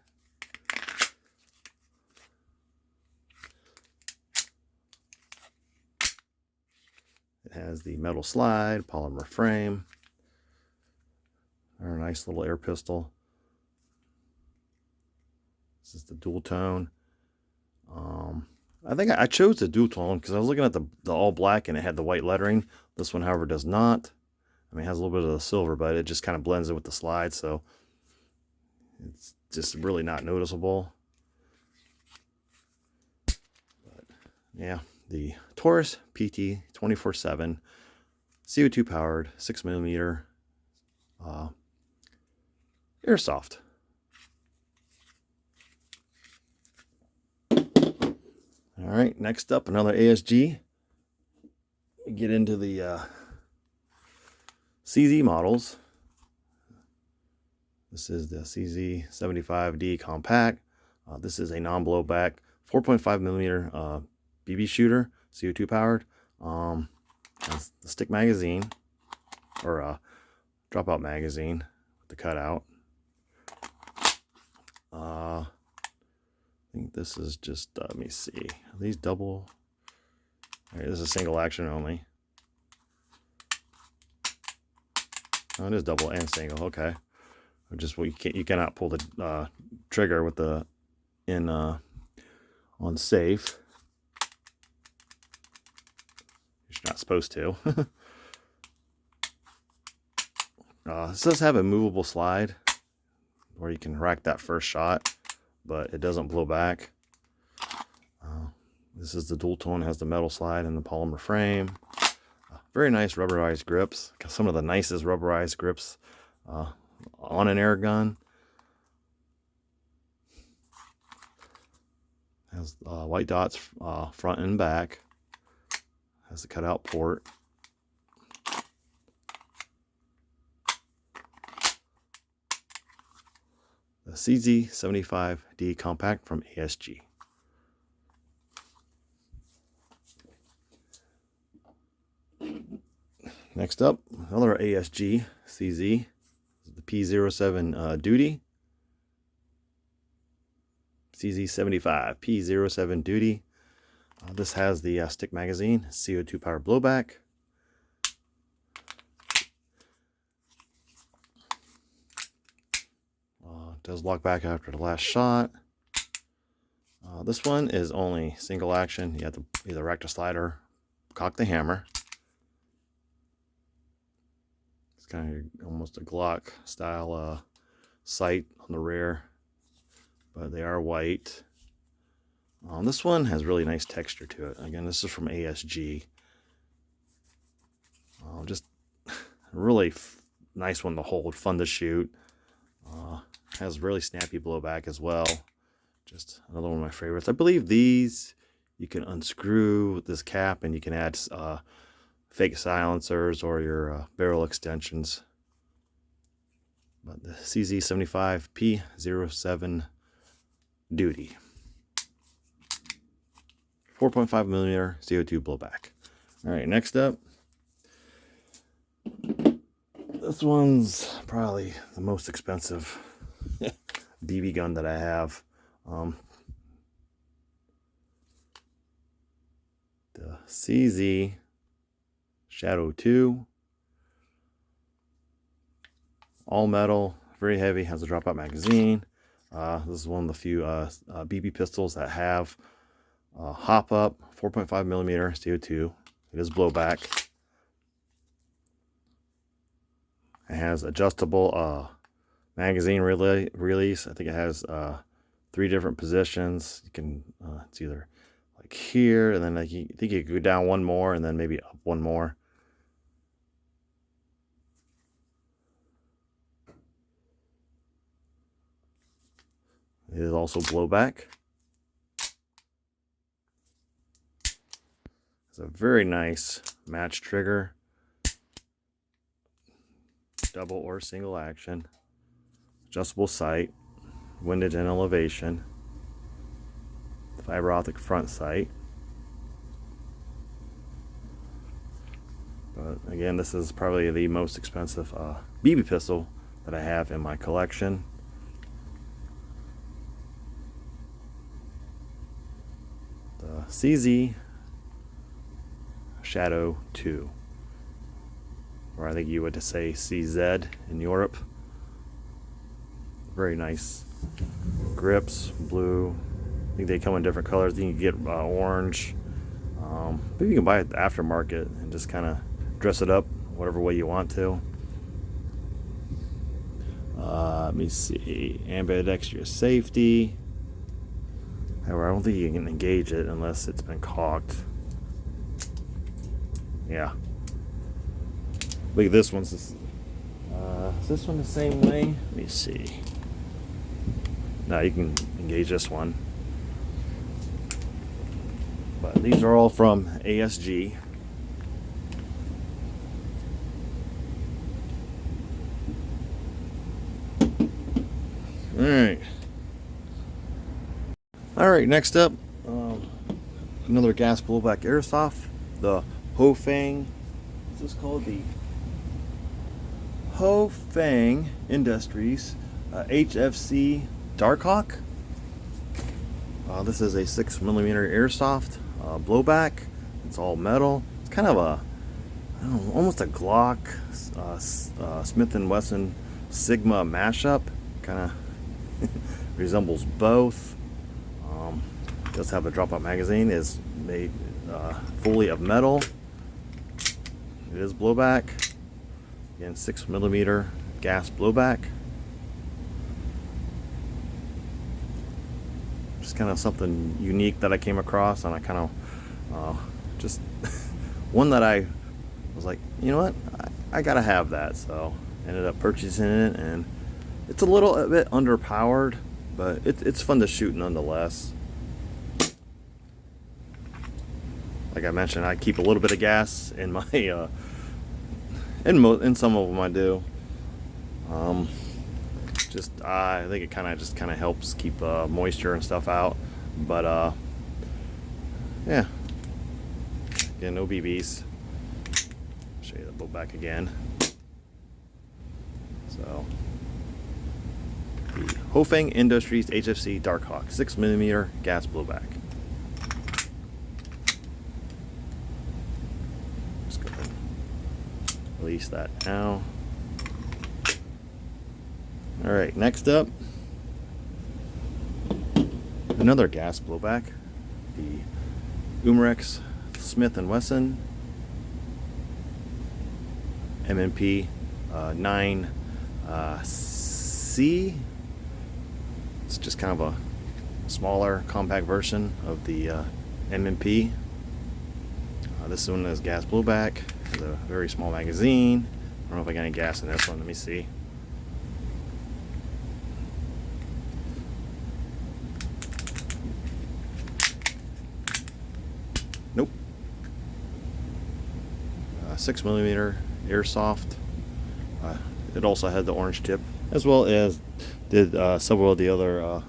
It has the metal slide, polymer frame. Very nice little air pistol. This is the dual tone. I think I chose the dual tone because I was looking at the all black and it had the white lettering. This one, however, does not. I mean, it has a little bit of the silver, but it just kind of blends in with the slide, so it's just really not noticeable. But yeah, the Taurus PT24/7 CO2 powered 6mm airsoft. All right, next up, another ASG. We get into the CZ models. This is the CZ75D compact. This is a non-blowback 4.5mm BB shooter, CO2 powered. Has the stick magazine, or dropout magazine with the cutout. I think this is just, let me see. Are these double? All right, this is single action only. Oh, it is double and single. Okay. Just you cannot pull the trigger with the on safe. You're not supposed to. This does have a movable slide where you can rack that first shot, but it doesn't blow back. This is the dual tone, has the metal slide and the polymer frame. Very nice rubberized grips. Some of the nicest rubberized grips on an air gun. Has white dots front and back. Has the cutout port. The CZ75D compact from ASG. Next up, another ASG CZ, the P07 Duty. CZ75 P07 Duty. This has the stick magazine, CO2 powered blowback. Does lock back after the last shot. This one is only single action. You have to either rack the slider, cock the hammer. It's kind of almost a Glock style sight on the rear, but they are white. This one has really nice texture to it. Again, this is from ASG. Just really nice one to hold, fun to shoot. Has really snappy blowback as well. Just another one of my favorites. I believe these you can unscrew this cap and you can add fake silencers or your barrel extensions. But the CZ75P07 Duty, 4.5 millimeter CO2 blowback. All right, next up, this one's probably the most expensive BB gun that I have. The CZ Shadow 2, all metal, very heavy, has a dropout magazine. This is one of the few BB pistols that have hop up, 4.5 millimeter CO2. It is blowback. It has adjustable magazine release. I think it has 3 different positions. You can it's either like here, and then I think you could go down one more, and then maybe up one more. It is also blowback. It's a very nice match trigger, double or single action, adjustable sight, windage and elevation, fiber optic front sight. But again, this is probably the most expensive BB pistol that I have in my collection. The CZ Shadow 2, or I think you would say CZ in Europe. Very nice grips, blue. I think they come in different colors. You can get orange. But you can buy it at the aftermarket and just kind of dress it up whatever way you want to. Let me see. Ambidextrous safety. However, I don't think you can engage it unless it's been caulked. Yeah. Look at this one's. Is this one the same way? Let me see. No, you can engage this one. But these are all from ASG. All right, next up, another gas blowback airsoft, the Hofang. This is called the Hofang Industries HFC Darkhawk. This is a 6 millimeter airsoft blowback. It's all metal. It's kind of a, I don't know, almost a Glock Smith & Wesson Sigma mashup. Kind of resembles both. Does have a dropout magazine. Is made fully of metal. It is blowback. Again, 6 millimeter gas blowback. Just kind of something unique that I came across, and I kind of just one that I was like, you know what, I gotta have that. So ended up purchasing it, and it's a little bit underpowered, but it's fun to shoot nonetheless. Like I mentioned, I keep a little bit of gas in my in some of them I do. I think it kind of helps keep moisture and stuff out. But yeah. Again, no BBs. Show you the blowback again. So the Hofang Industries HFC Darkhawk 6 millimeter gas blowback. Just go ahead and release that now. All right, next up, another gas blowback, the Umarex Smith & Wesson M&P 9C. It's just kind of a smaller, compact version of the M&P. This one is gas blowback. It's a very small magazine. I don't know if I got any gas in this one. Let me see. Nope. 6mm airsoft. It also had the orange tip, as well as did several of the other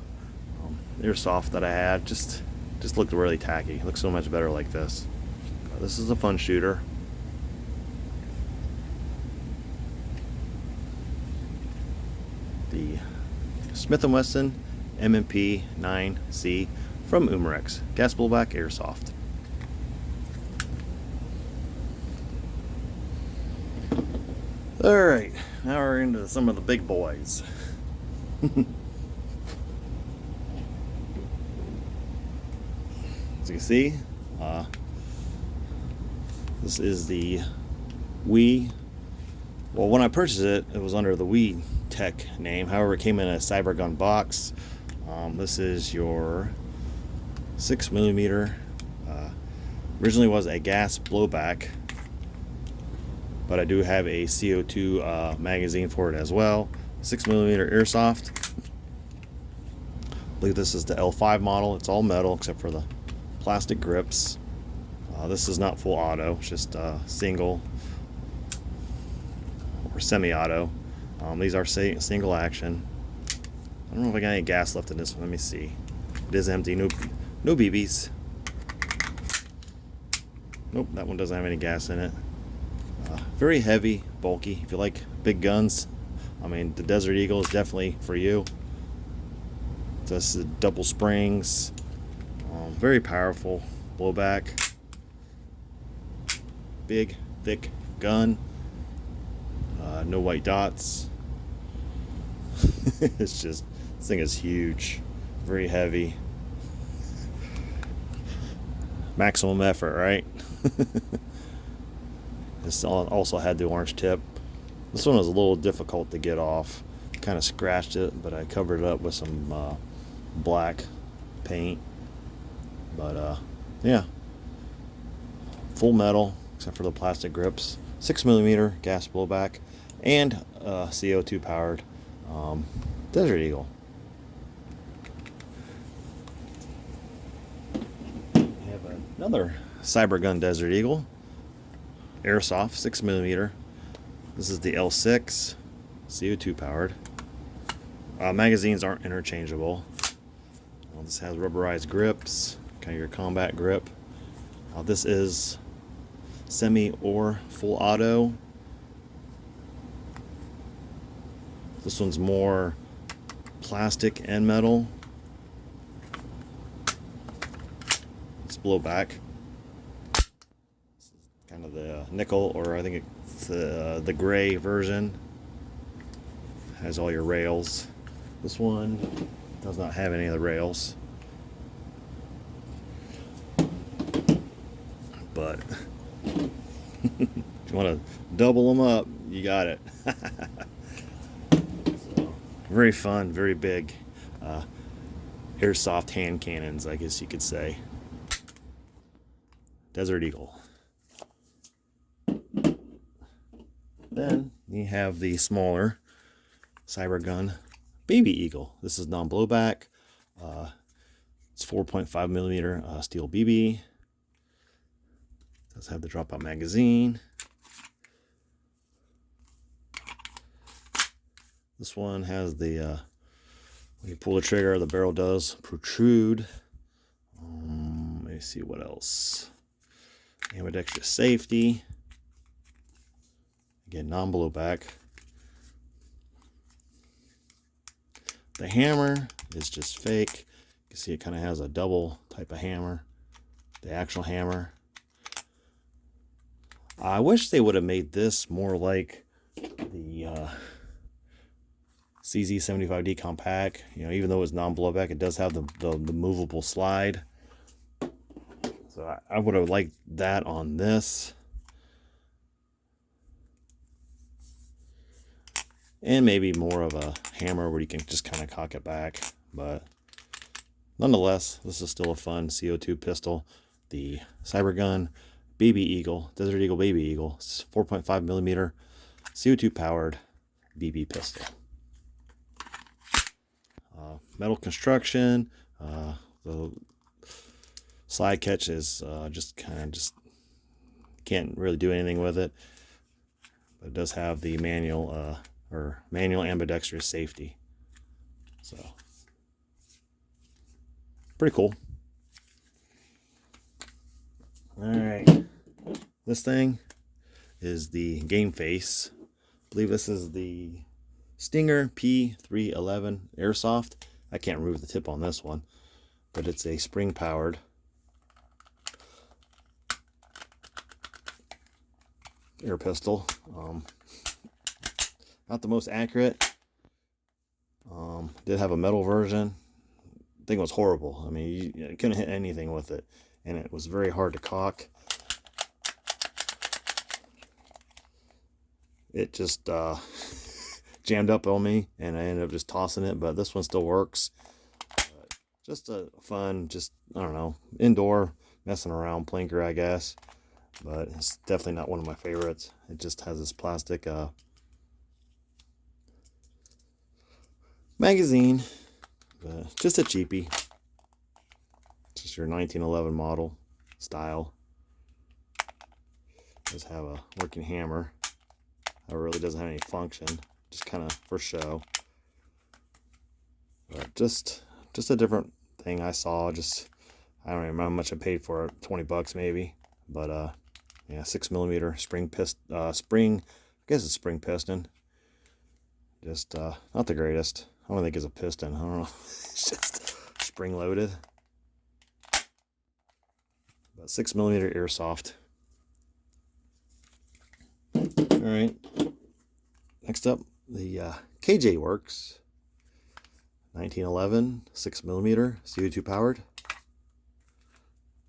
airsoft that I had. Just looked really tacky. It looks so much better like this. This is a fun shooter. The Smith & Wesson M&P 9C from Umarex, gas blowback airsoft. All right, now we're into some of the big boys. As you can see, this is the Wii. Well, when I purchased it, it was under the Wii Tech name. However, it came in a Cybergun box. This is your 6mm. Originally was a gas blowback, but I do have a CO2 magazine for it as well. 6mm airsoft. I believe this is the L5 model. It's all metal except for the plastic grips. This is not full auto, it's just single or semi-auto. These are single action. I don't know if I got any gas left in this one. Let me see. It is empty. No BBs. Nope, that one doesn't have any gas in it. Very heavy, bulky. If you like big guns, I mean, the Desert Eagle is definitely for you. This is double springs. Very powerful blowback. Big, thick gun. No white dots. It's just, this thing is huge. Very heavy. Maximum effort, right? This also had the orange tip. This one was a little difficult to get off. Kind of scratched it, but I covered it up with some black paint. But yeah, full metal except for the plastic grips. 6mm gas blowback and CO2 powered Desert Eagle. We have another Cybergun Desert Eagle airsoft 6mm. This is the L6 CO2 powered. Magazines aren't interchangeable. This has rubberized grips, kind of your combat grip. This is semi or full auto. This one's more plastic and metal. It's blowback. This is kind of the nickel, or I think it's the gray version. Has all your rails. This one does not have any of the rails. But if you want to double them up, you got it. So, very fun, very big airsoft hand cannons, I guess you could say. Desert Eagle. Then you have the smaller Cybergun Baby Eagle. This is non-blowback. It's 4.5mm steel BB. Does have the dropout magazine. This one has the when you pull the trigger, the barrel does protrude. Let me see what else. Ambidextrous safety. Again, non-blowback. The hammer is just fake. You can see it kind of has a double type of hammer. The actual hammer. I wish they would have made this more like the CZ75D Compact. You know, even though it's non-blowback, it does have the movable slide. So I would have liked that on this. and maybe more of a hammer where you can just kind of cock it back. But nonetheless, this is still a fun CO2 pistol. The Cybergun Baby Eagle, Desert Eagle Baby Eagle, 4.5 millimeter CO2 powered BB pistol. Metal construction. The slide catch is just can't really do anything with it, but it does have the manual manual ambidextrous safety, so pretty cool. All right, this thing is the Game Face. I believe this is the Stinger P311 Airsoft. I can't remove the tip on this one, but it's a spring powered air pistol. Not the most accurate. Did have a metal version. I think it was horrible. I mean, you couldn't hit anything with it, and it was very hard to cock. It just jammed up on me, and I ended up just tossing it. But this one still works. Just a fun, I don't know, indoor messing around plinker, I guess. But it's definitely not one of my favorites. It just has this plastic magazine, but just a cheapie. Just your 1911 model style. Does have a working hammer. It really doesn't have any function, just kind of for show. But just a different thing I saw. I don't remember how much I paid for it. 20 bucks maybe. But yeah, 6 millimeter spring piston. I guess it's spring piston. Just not the greatest. I don't think it's a piston. I don't know. It's just spring loaded. But 6 millimeter airsoft. All right. Next up, the KJ Works 1911 6 millimeter CO2 powered,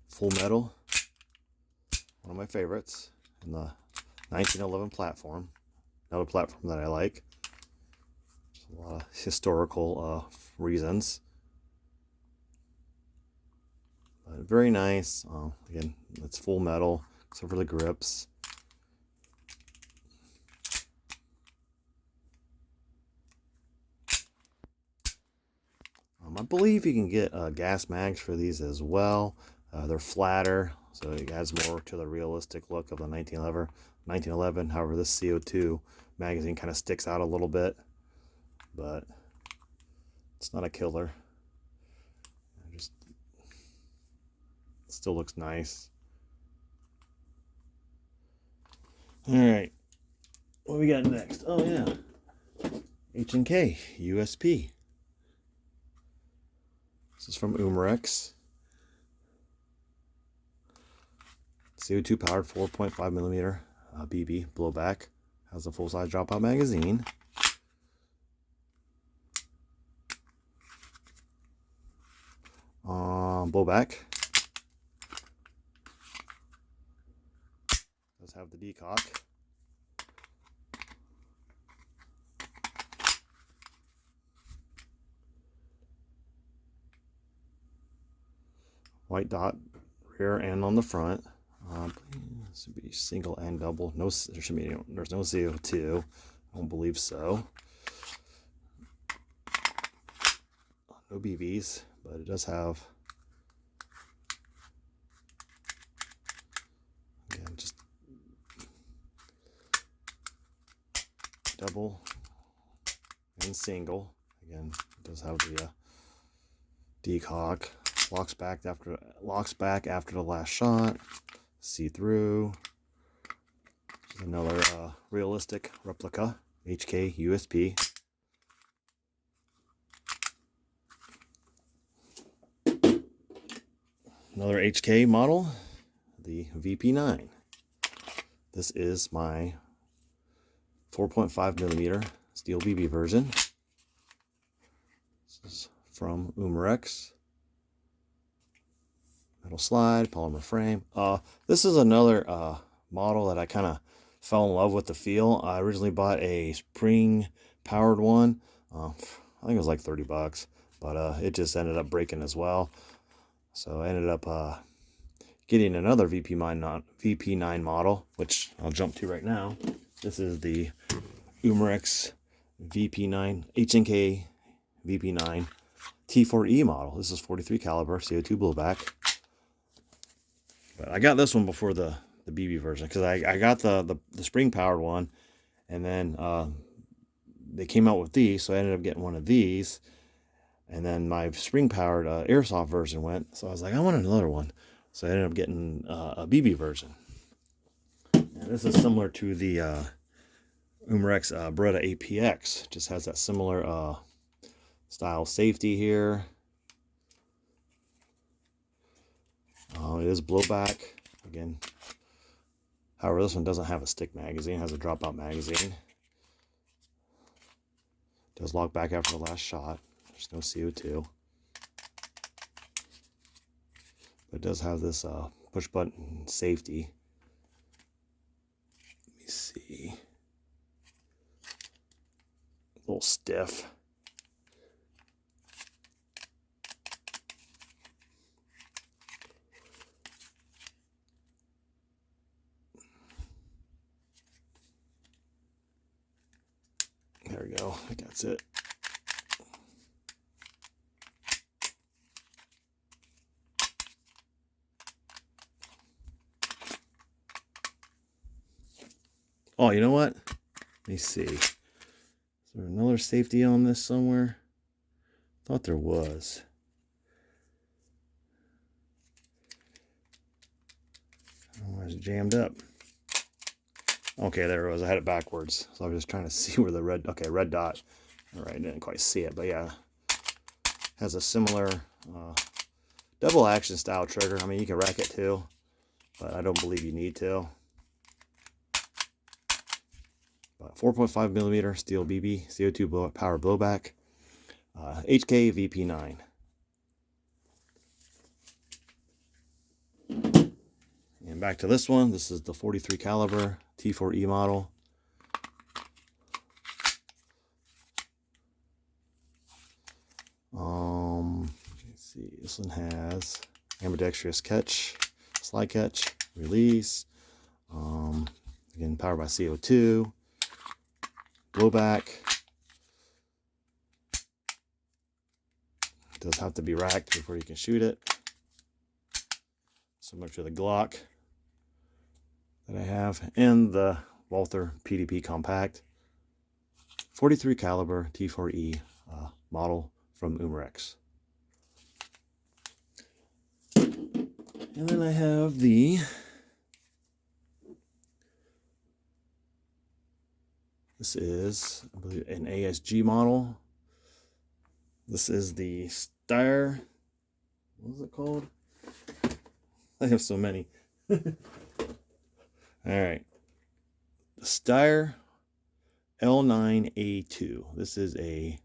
full metal. One of my favorites in the 1911 platform. Another platform that I like. Just a lot of historical reasons. But very nice. Again, it's full metal except for the grips. I believe you can get gas mags for these as well. They're flatter, so it adds more to the realistic look of the 1911. However, this CO2 magazine kind of sticks out a little bit, but it's not a killer. It still looks nice. All right, what we got next? Oh yeah, H&K USP. This is from Umarex. CO2 powered 4.5 millimeter BB blowback. Has a full size dropout magazine. Blowback. Does have the decock. White dot rear and on the front. This would be single and double. There's no CO2. I don't believe so. No BBs, but it does have, again, just double and single. Again, it does have the decock. Locks back after the last shot. See through. Another realistic replica HK USP. Another HK model, the VP9. This is my 4.5 millimeter steel BB version. This is from Umarex. Metal slide, polymer frame. This is another model that I kind of fell in love with the feel. I originally bought a spring powered one. I think it was like 30 bucks, but it just ended up breaking as well. So I ended up getting another VP9 model, which I'll jump to right now. This is the Umarex VP9 HNK VP9 T4E model. This is 43 caliber CO2 blowback. But I got this one before the BB version, because I got the spring powered one, and then they came out with these, so I ended up getting one of these, and then my spring powered airsoft version went, so I was like, I want another one, so I ended up getting a BB version. And this is similar to the Umarex Beretta APX, just has that similar style safety here. It is blowback again. However, this one doesn't have a stick magazine, it has a dropout magazine. Does lock back after the last shot. There's no CO2. But it does have this push button safety. Let me see. A little stiff. There we go. I think that's it. Oh, you know what? Let me see. Is there another safety on this somewhere? Thought there was. Oh, it's jammed up. Okay, there it was. I had it backwards, so I was just trying to see where the red. Okay, red dot. All right, didn't quite see it, but yeah, has a similar double action style trigger. I mean, you can rack it too, but I don't believe you need to. But 4.5 millimeter steel BB CO2 power blowback, HK VP9. And back to this one. This is the 43 caliber T4E model. Let's see. This one has ambidextrous catch, slide catch, release. Again, powered by CO2. Blowback. It does have to be racked before you can shoot it. Similar to the Glock that I have, and the Walther PDP Compact 43 caliber T4E model from Umarex. And then I have this is, I believe, an ASG model. This is the Steyr, what is it called? I have so many. All right. The Steyr L9A2. This is a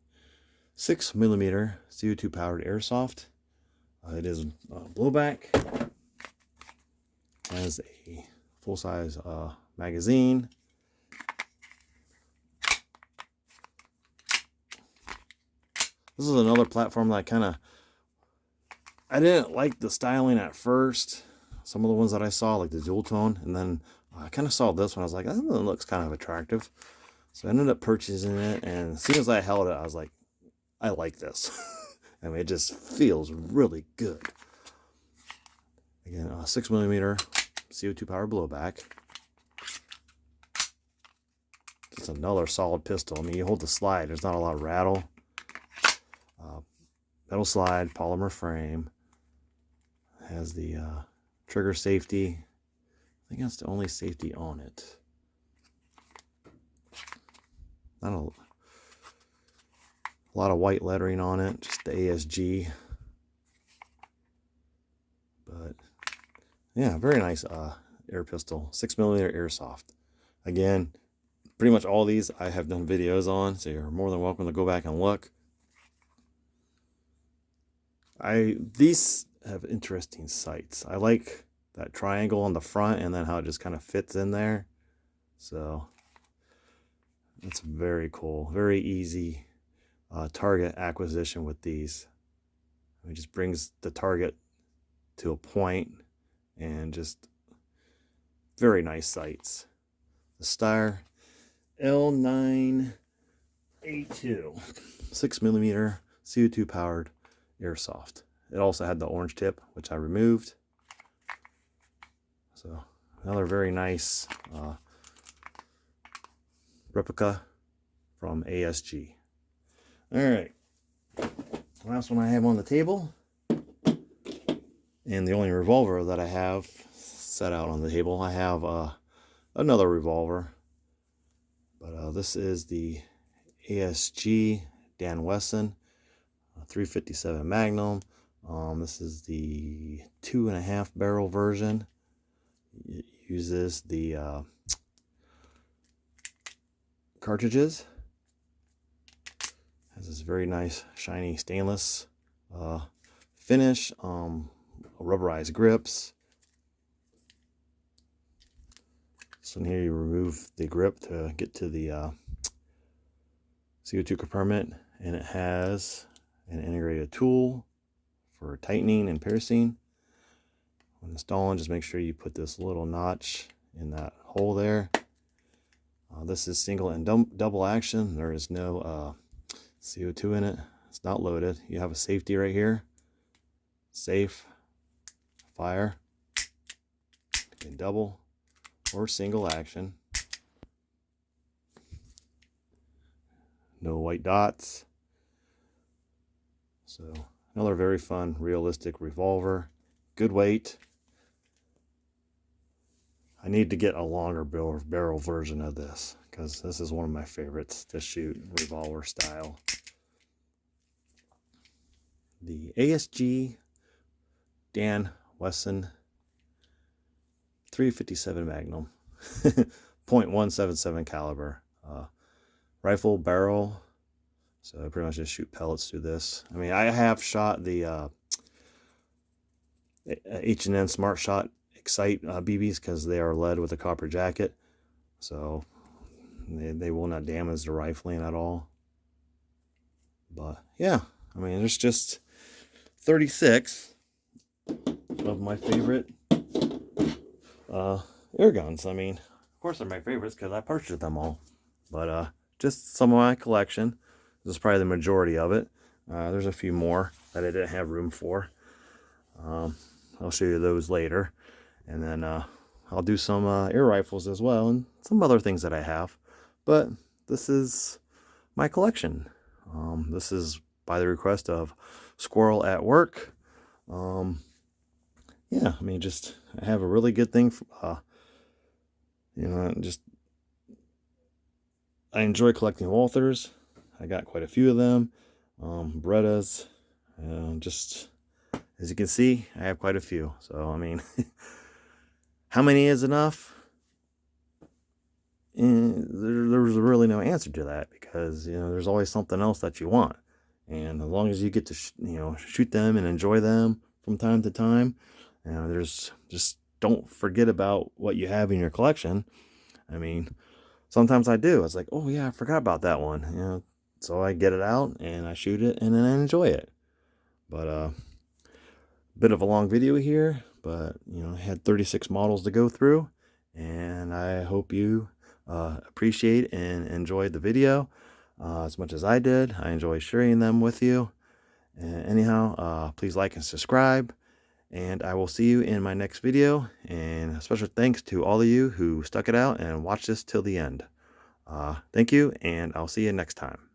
6 millimeter CO2 powered airsoft. It is blowback. Has a full size magazine. This is another platform that I didn't like the styling at first. Some of the ones that I saw, like the dual tone, and then I kind of saw this one. I was like, that looks kind of attractive. So I ended up purchasing it, and as soon as I held it, I was like, I like this. I mean, it just feels really good. Again, 6 millimeter CO2 power blowback. It's another solid pistol. I mean, you hold the slide, there's not a lot of rattle. Metal slide, polymer frame. Has the trigger safety. I think that's the only safety on it. Not a lot of white lettering on it, just the ASG. But yeah, very nice air pistol, 6 millimeter airsoft. Again, pretty much all these I have done videos on, so you're more than welcome to go back and look. These have interesting sights. I like that triangle on the front and then how it just kind of fits in there. So It's very cool, very easy target acquisition with these. It just brings the target to a point, and just very nice sights. The Steyr L9A2 6mm CO2 powered airsoft. It also had the orange tip, which I removed. So another very nice replica from ASG. All right, last one I have on the table, and the only revolver that I have set out on the table. I have another revolver, but this is the ASG Dan Wesson 357 Magnum. This is the 2.5 barrel version. It uses the cartridges. Has this very nice shiny stainless finish, rubberized grips. So here you remove the grip to get to the CO2 compartment, and it has an integrated tool for tightening and piercing. When installing, just make sure you put this little notch in that hole there. This is single and double action. There is no CO2 in it. It's not loaded. You have a safety right here. Safe, fire, in double or single action. No white dots. So another very fun, realistic revolver. Good weight. I need to get a longer barrel version of this, because this is one of my favorites to shoot revolver style. The ASG Dan Wesson 357 Magnum .177 caliber rifle barrel. So I pretty much just shoot pellets through this. I mean, I have shot the H&N Smart Shot Excite BBs, because they are lead with a copper jacket, so they will not damage the rifling at all. But yeah, I mean, there's just 36 of my favorite air guns. I mean, of course they're my favorites because I purchased them all, but just some of my collection. This is probably the majority of it. There's a few more that I didn't have room for. I'll show you those later. And then I'll do some air rifles as well, and some other things that I have. But this is my collection. This is by the request of Squirrel at Work. Yeah, I mean, just I have a really good thing. Just I enjoy collecting Walthers. I got quite a few of them. Berettas. Just as you can see, I have quite a few. So I mean. How many is enough? There's really no answer to that, because there's always something else that you want, and as long as you get to shoot them and enjoy them from time to time, there's just don't forget about what you have in your collection. I mean, sometimes I do. It's like, oh yeah, I forgot about that one. So I get it out and I shoot it and then I enjoy it. But bit of a long video here, but I had 36 models to go through, and I hope you appreciate and enjoyed the video as much as I did. I enjoy sharing them with you. And anyhow, please like and subscribe, and I will see you in my next video. And a special thanks to all of you who stuck it out and watched this till the end. Thank you, and I'll see you next time.